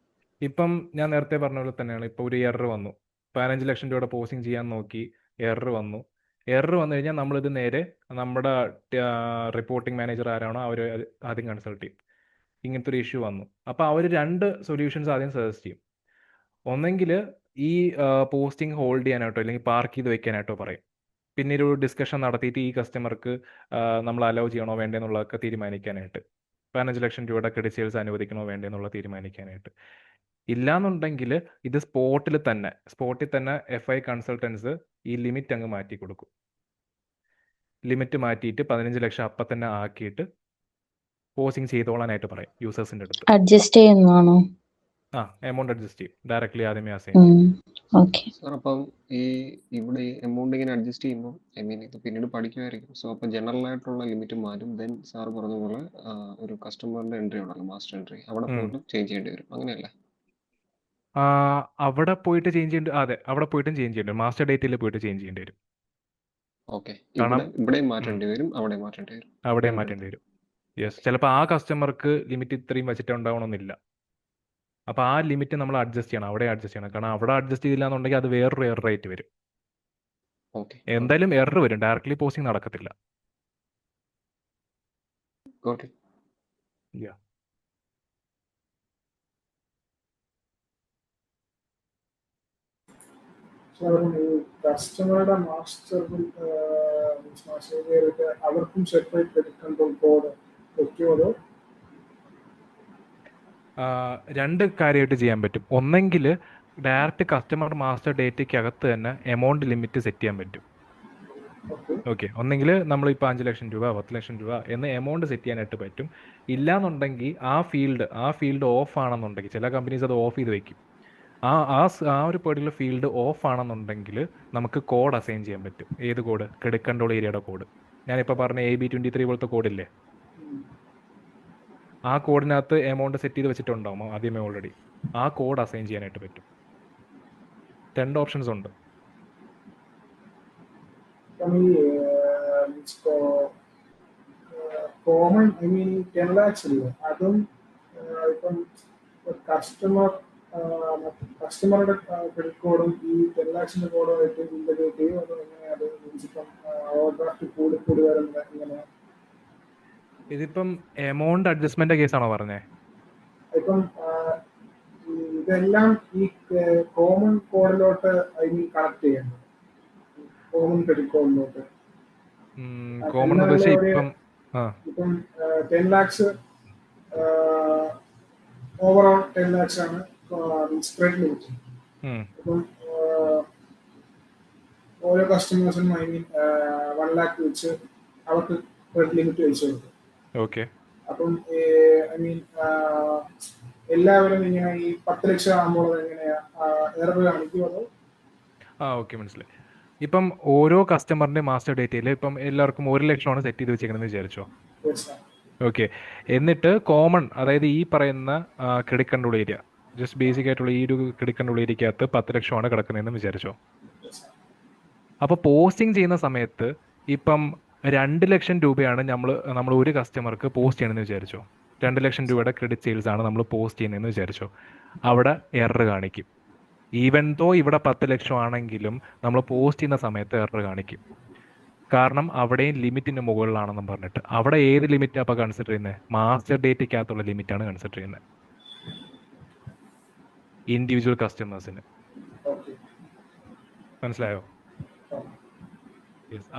ഇപ്പം ഞാൻ നേരത്തെ പറഞ്ഞ പോലെ തന്നെയാണ്. ഇപ്പോൾ ഒരു എറർ വന്നു, 15 ലക്ഷം രൂപയുടെ പോസ്റ്റിംഗ് ചെയ്യാൻ നോക്കി, എറർ വന്നു. എറർ വന്നു കഴിഞ്ഞാൽ നമ്മളിത് നേരെ നമ്മുടെ റിപ്പോർട്ടിംഗ് മാനേജർ ആരാണോ അവർ ആദ്യം കൺസൾട്ട് ചെയ്യും. ഇങ്ങനത്തെ ഒരു ഇഷ്യൂ വന്നു. അപ്പോൾ അവർ 2 സൊല്യൂഷൻസ് ആദ്യം സജസ്റ്റ് ചെയ്യും. ഒന്നെങ്കിൽ ഈ പോസ്റ്റിംഗ് ഹോൾഡ് ചെയ്യാനായിട്ടോ അല്ലെങ്കിൽ പാർക്ക് ചെയ്ത് വെക്കാനായിട്ടോ പറയും. പിന്നെ ഒരു ഡിസ്കഷൻ നടത്തിയിട്ട് ഈ കസ്റ്റമർക്ക് നമ്മൾ അലൗ ചെയ്യണോ വേണ്ടെന്നുള്ളതൊക്കെ തീരുമാനിക്കാനായിട്ട്, 15 ലക്ഷം രൂപയുടെ ക്രെഡിറ്റ് സെയിൽസ് അനുവദിക്കണോ വേണ്ടെന്നുള്ള തീരുമാനിക്കാനായിട്ട്. ഇല്ലാന്നുണ്ടെങ്കിൽ ഇത് സ്പോട്ടിൽ തന്നെ FI കൺസൾട്ടൻസ് ഈ ലിമിറ്റ് അങ്ങ് മാറ്റി കൊടുക്കും. ലിമിറ്റ് മാറ്റിയിട്ട് 15 ലക്ഷം അപ്പം തന്നെ ആക്കിയിട്ട് പോസ്റ്റിംഗ് ചെയ്തോളാനായിട്ട് പറയും യൂസേഴ്സിൻ്റെ അടുത്ത്. അഡ്ജസ്റ്റ് ചെയ്യുന്നതാണോ? എമൗണ്ട് അഡ്ജസ്റ്റ് ചെയ്യും ഡയറക്ട്ലി, ആദ്യമേ അസൈൻ ഉം. ചെയ്യും. ഓക്കെ. സാർ അപ്പം ഇവിടെ എമൗണ്ട് ഇങ്ങനെ അഡ്ജസ്റ്റ് ചെയ്യുമ്പോൾ ഇത് പിന്നീട് പഠിക്കുമായിരിക്കും. സോ അപ്പോൾ ജനറൽ ആയിട്ടുള്ള ലിമിറ്റ് മാറ്റും. ദെൻ സാർ പറഞ്ഞ പോലെ ഒരു കസ്റ്റമറിന്റെ എൻട്രി ഉണ്ടല്ലോ, മാസ്റ്റർ എൻട്രി, അവിടെ പോയിട്ട് ചേഞ്ച് ചെയ്യേണ്ടി വരും, അങ്ങനെയല്ലേ? അവിടെ പോയിട്ട് ചേഞ്ച് ചെയ്യേണ്ടി, അതെ, അവിടെ പോയിട്ടും ചേഞ്ച് ചെയ്യേണ്ടി വരും. മാസ്റ്റർ ഡേറ്റിൽ പോയിട്ട് ചേഞ്ച് ചെയ്യേണ്ടി വരും. ഓക്കെ, കാരണം ഇവിടെയും മാറ്റേണ്ടി വരും, അവിടെ മാറ്റേണ്ടി വരും. അവിടെ മാറ്റേണ്ടി വരും. യെസ്, ചിലപ്പോൾ ആ കസ്റ്റമർക്ക് ലിമിറ്റ് ഇത്രയും വെച്ചിട്ട് ഉണ്ടാവണമെന്നില്ല. അപ്പോൾ ആ ലിമിറ്റ് നമ്മൾ അഡ്ജസ്റ്റ് ചെയ്യണം, അവിടെ അഡ്ജസ്റ്റ് ചെയ്യണം. കാരണം അവിടെ അഡ്ജസ്റ്റ് ചെയ്തില്ല എന്നുണ്ടെങ്കിൽ അത് വേറൊരു എറർ ആയിട്ട് വരും. ഓക്കെ, എന്തായാലും എറർ വരും, ഡയറക്ട്ലി പോസ്റ്റിംഗ് നടക്കത്തില്ല. Got it. യാ. കസ്റ്റമറുടെ മാസ്റ്റർ അവർക്കും സെപ്പറേറ്റ് ക്രെഡിറ്റ് കൺട്രോൾ കോഡ് വെക്കുമോ? 2 കാര്യമായിട്ട് ചെയ്യാൻ പറ്റും. ഒന്നെങ്കിൽ ഡയറക്റ്റ് കസ്റ്റമർ മാസ്റ്റർ ഡേറ്റയ്ക്കകത്ത് തന്നെ എമൗണ്ട് ലിമിറ്റ് സെറ്റ് ചെയ്യാൻ പറ്റും. ഓക്കെ, ഒന്നെങ്കിൽ നമ്മളിപ്പോൾ 5 ലക്ഷം രൂപ 10 ലക്ഷം രൂപ എന്ന് എമൗണ്ട് സെറ്റ് ചെയ്യാനായിട്ട് പറ്റും. ഇല്ലാന്നുണ്ടെങ്കിൽ ആ ഫീൽഡ് ഓഫ് ആണെന്നുണ്ടെങ്കിൽ, ചില കമ്പനീസ് അത് ഓഫ് ചെയ്ത് വെക്കും. ആ ഒരു പെർട്ടിക്കുലർ ഫീൽഡ് ഓഫ് ആണെന്നുണ്ടെങ്കിൽ നമുക്ക് കോഡ് അസൈൻ ചെയ്യാൻ പറ്റും. ഏത് കോഡ്? ക്രെഡിറ്റ് കൺട്രോൾ ഏരിയയുടെ കോഡ്. ഞാനിപ്പോൾ പറഞ്ഞ AB23 പോലത്തെ കോഡില്ലേ, ആ കോഡിനകത്ത് എമൗണ്ട് സെറ്റ് ചെയ്ത് വെച്ചിട്ടുണ്ടാവും ആദ്യമേ ഓൾറെഡി. ആ കോഡ് അസൈൻ ചെയ്യാനായിട്ട് പറ്റും. 2 ഓപ്ഷൻസ് ഉണ്ട്. കോമൺ 10 lakhs ഇല്ലേ, ആ അതും ഇപ്പം കസ്റ്റമറുടെ ക്രെഡിറ്റ് കോഡും ഈ 10 lakhsന്റെ കോഡുമായിട്ട് ഇന്റഗ്രേറ്റ് ചെയ്യും. അത് എങ്ങനെയാണ് അത് ഇപ്പം ഓവർഡ്രാഫ്റ്റ് കൂടി വരുന്നത് എങ്ങനെയാണ്? ഇതിപ്പം എമൗണ്ട് അഡ്ജസ്റ്റ്മെന്റ് കേസാണോ പറഞ്ഞേ? ഇപ്പം ഇതെല്ലാം ഈ കോമൺ കോഡിലോട്ട് കണക്ട് ചെയ്യണം. കോമൺ ക്രെഡിറ്റ് കോഡിലോട്ട് കോമൺ എന്ന് വെച്ചാൽ ഇപ്പം ഇപ്പം 10 lakhs ഓവറോൾ 10 lakhs ആണ് സ്പ്രെഡ് ലിമിറ്റ്. അപ്പം ഓരോ കസ്റ്റമേഴ്സിനും 1 lakh വെച്ച് അവർക്ക് ക്രെഡിറ്റ് ലിമിറ്റ് വെച്ച് കൊടുക്കും. ഓക്കെ. അപ്പം എല്ലാവരും ഇങ്ങനെ ഈ 10 ലക്ഷം ആകുമ്പോൾ എങ്ങനെയാ എറർ കാണിക്കും അതോ? ഓക്കെ, മനസ്സിലായി. ഇപ്പം ഓരോ കസ്റ്റമറിന്റെ മാസ്റ്റർ ഡേറ്റയിൽ ഇപ്പം എല്ലാവർക്കും 1 ലക്ഷമാണ് സെറ്റ് ചെയ്ത് വെച്ചേക്കണമെന്ന് വിചാരിച്ചോ? ഓക്കെ. എന്നിട്ട് കോമൺ, അതായത് ഈ പറയുന്ന credit control area, just basic ആയിട്ടുള്ള ഈ ഒരു ക്രെഡിറ്റ് കൺട്രോൾ ഏരിയക്കകത്ത് 10 ലക്ഷമാണ് കിടക്കുന്നതെന്ന് വിചാരിച്ചോ? അപ്പോൾ പോസ്റ്റിംഗ് ചെയ്യുന്ന സമയത്ത് ഇപ്പം 2 ലക്ഷം രൂപയാണ് നമ്മൾ ഒരു കസ്റ്റമർക്ക് പോസ്റ്റ് ചെയ്യണമെന്ന് വിചാരിച്ചോ? 2 ലക്ഷം രൂപയുടെ ക്രെഡിറ്റ് സെയിൽസ് ആണ് നമ്മൾ പോസ്റ്റ് ചെയ്യുന്നതെന്ന് വിചാരിച്ചോ? അവിടെ എറർ കാണിക്കും. ഈവൻ ദോ ഇവിടെ 10 ലക്ഷം ആണെങ്കിലും നമ്മൾ പോസ്റ്റ് ചെയ്യുന്ന സമയത്ത് എറർ കാണിക്കും. കാരണം അവിടെയും ലിമിറ്റിന് മുകളിലാണെന്നും പറഞ്ഞിട്ട്. അവിടെ ഏത് ലിമിറ്റാണ് അപ്പോൾ കൺസിഡർ ചെയ്യുന്നത്? മാസ്റ്റർ ഡേറ്റയ്ക്കകത്തുള്ള ലിമിറ്റാണ് കൺസിഡർ ചെയ്യുന്നത്, ഇൻഡിവിജ്വൽ കസ്റ്റമേഴ്സിന്. മനസ്സിലായോ?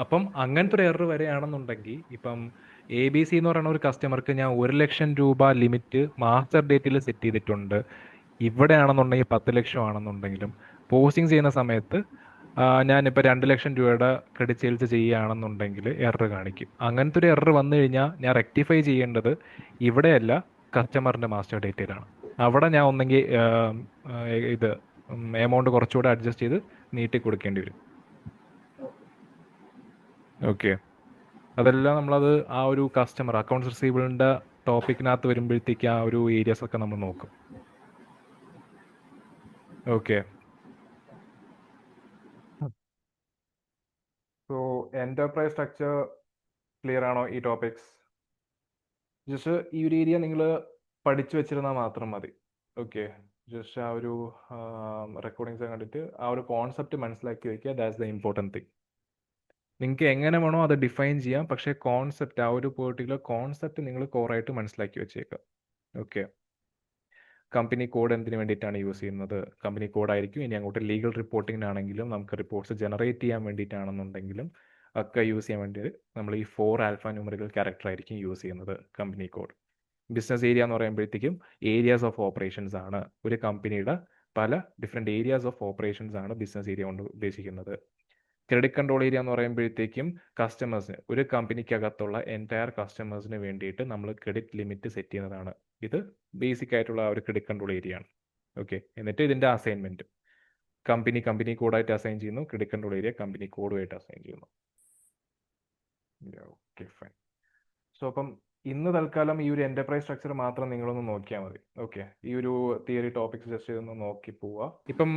അപ്പം അങ്ങനത്തെ ഒരു എറർ വരെയാണെന്നുണ്ടെങ്കിൽ ഇപ്പം ABC എന്ന് പറയുന്ന ഒരു കസ്റ്റമർക്ക് ഞാൻ 1 ലക്ഷം രൂപ ലിമിറ്റ് മാസ്റ്റർ ഡേറ്റിൽ സെറ്റ് ചെയ്തിട്ടുണ്ട്, ഇവിടെയാണെന്നുണ്ടെങ്കിൽ 10 ലക്ഷം ആണെന്നുണ്ടെങ്കിലും പോസ്റ്റിംഗ് ചെയ്യുന്ന സമയത്ത് ഞാനിപ്പോൾ 2 ലക്ഷം രൂപയുടെ ക്രെഡിറ്റ് സെയിൽസ് ചെയ്യുകയാണെന്നുണ്ടെങ്കിൽ എറർ കാണിക്കും. അങ്ങനത്തെ ഒരു എറർ വന്നു കഴിഞ്ഞാൽ ഞാൻ റെക്ടിഫൈ ചെയ്യേണ്ടത് ഇവിടെയല്ല, കസ്റ്റമറിൻ്റെ മാസ്റ്റർ ഡേറ്റയിലാണ്. അവിടെ ഞാൻ ഒന്നെങ്കിൽ ഇത് എമൗണ്ട് കുറച്ചുകൂടെ അഡ്ജസ്റ്റ് ചെയ്ത് നീട്ടി കൊടുക്കേണ്ടി വരും. ഓക്കെ. അതെല്ലാം നമ്മളത് ആ ഒരു കസ്റ്റമർ അക്കൗണ്ട്സ് റിസീവബിളിൻ്റെ ടോപ്പിക്കിനകത്ത് വരുമ്പോഴത്തേക്ക് ആ ഒരു ഏരിയാസ് ഒക്കെ നമ്മൾ നോക്കും. Okay. So enterprise structure clear ആണോ? ഈ ടോപ്പിക്സ് ജസ്റ്റ് ഈ ഒരു ഏരിയ നിങ്ങൾ പഠിച്ചു വെച്ചിരുന്നാൽ മാത്രം മതി. ഓക്കെ. ജസ്റ്റ് ആ ഒരു റെക്കോർഡിങ്സ് കണ്ടിട്ട് ആ ഒരു കോൺസെപ്റ്റ് മനസ്സിലാക്കി വയ്ക്കുക. That's the important thing. നിങ്ങൾക്ക് എങ്ങനെ വേണോ അത് ഡിഫൈൻ ചെയ്യാം, പക്ഷേ കോൺസെപ്റ്റ്, ആ ഒരു പെർട്ടിക്കുലർ കോൺസെപ്റ്റ് നിങ്ങൾ കോറായിട്ട് മനസ്സിലാക്കി വെച്ചേക്കുക. ഓക്കെ. കമ്പനി കോഡ് എന്തിനു വേണ്ടിയിട്ടാണ് യൂസ് ചെയ്യുന്നത്? കമ്പനി കോഡായിരിക്കും. ഇനി അങ്ങോട്ട് ലീഗൽ റിപ്പോർട്ടിങ്ങിനാണെങ്കിലും നമുക്ക് റിപ്പോർട്ട്സ് ജനറേറ്റ് ചെയ്യാൻ വേണ്ടിയിട്ടാണെന്നുണ്ടെങ്കിലും ഒക്കെ യൂസ് ചെയ്യാൻ വേണ്ടി നമ്മൾ ഈ 4 ആൽഫാ ന്യൂമറിക്കൽ ക്യാരക്ടർ ആയിരിക്കും യൂസ് ചെയ്യുന്നത് കമ്പനി കോഡ്. ബിസിനസ് ഏരിയ എന്ന് പറയുമ്പോഴത്തേക്കും ഏരിയാസ് ഓഫ് ഓപ്പറേഷൻസ് ആണ്. ഒരു കമ്പനിയുടെ പല ഡിഫറെൻറ്റ് ഏരിയാസ് ഓഫ് ഓപ്പറേഷൻസ് ആണ് ബിസിനസ് ഏരിയ കൊണ്ട് ഉദ്ദേശിക്കുന്നത്. ക്രെഡിറ്റ് കൺട്രോൾ ഏരിയ എന്ന് പറയുമ്പോഴത്തേക്കും കസ്റ്റമേഴ്സിന്, ഒരു കമ്പനിക്കകത്തുള്ള എൻറ്റയർ കസ്റ്റമേഴ്സിന് വേണ്ടിയിട്ട് നമ്മൾ ക്രെഡിറ്റ് ലിമിറ്റ് സെറ്റ് ചെയ്യുന്നതാണ്. ഇത് ബേസിക് ആയിട്ടുള്ള ആ ഒരു ക്രെഡിറ്റ് കൺട്രോൾ ഏരിയ ആണ്. ഓക്കെ. എന്നിട്ട് ഇതിൻ്റെ അസൈൻമെൻറ്റ് കമ്പനി കോഡായിട്ട് അസൈൻ ചെയ്യുന്നു, ക്രെഡിറ്റ് കൺട്രോൾ ഏരിയ കമ്പനി കോഡുമായിട്ട് അസൈൻ ചെയ്യുന്നു. Okay, fine. സോ അപ്പം ഇന്ന് തൽക്കാലം ഈ ഒരു എൻ്റർപ്രൈസ് സ്ട്രക്ചർ മാത്രം നിങ്ങളൊന്ന് നോക്കിയാൽ മതി. ഓക്കെ. ഈ ഒരു തിയറി ടോപ്പിക്സ് ജസ്റ്റ് ഇതൊന്ന് നോക്കി പോവുക. ഇപ്പം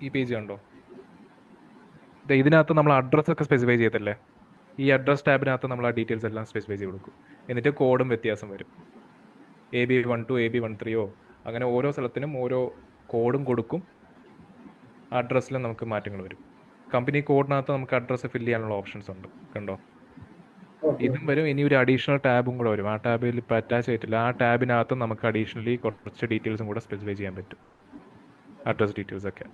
ഈ പേജ് കണ്ടോ? ഇതിനകത്ത് നമ്മൾ അഡ്രസ്സ് ഒക്കെ സ്പെസിഫൈ ചെയ്തില്ലേ? ഈ അഡ്രസ് ടാബിനകത്ത് നമ്മൾ ആ ഡീറ്റെയിൽസ് എല്ലാം സ്പെസിഫൈ ചെയ്ത് കൊടുക്കും. എന്നിട്ട് കോഡും വ്യത്യാസം വരും. AB12 AB13 അങ്ങനെ ഓരോ സ്ഥലത്തിനും ഓരോ കോഡും കൊടുക്കും. അഡ്രസ്സിലും നമുക്ക് മാറ്റങ്ങൾ വരും. കമ്പനി കോഡിനകത്ത് നമുക്ക് അഡ്രസ്സ് ഫില്ല് ചെയ്യാനുള്ള ഓപ്ഷൻസ് ഉണ്ട്, കണ്ടോ? ഇതും വരും. ഇനി ഒരു അഡീഷണൽ ടാബും കൂടെ വരും. ആ ടാബിൽ ഇപ്പോൾ അറ്റാച്ച് ആയിട്ടില്ല. ആ ടാബിനകത്ത് നമുക്ക് അഡീഷണലി കുറച്ച് ഡീറ്റെയിൽസും കൂടെ സ്പെസിഫൈ ചെയ്യാൻ പറ്റും, അഡ്രസ് ഡീറ്റെയിൽസ് ഒക്കെ.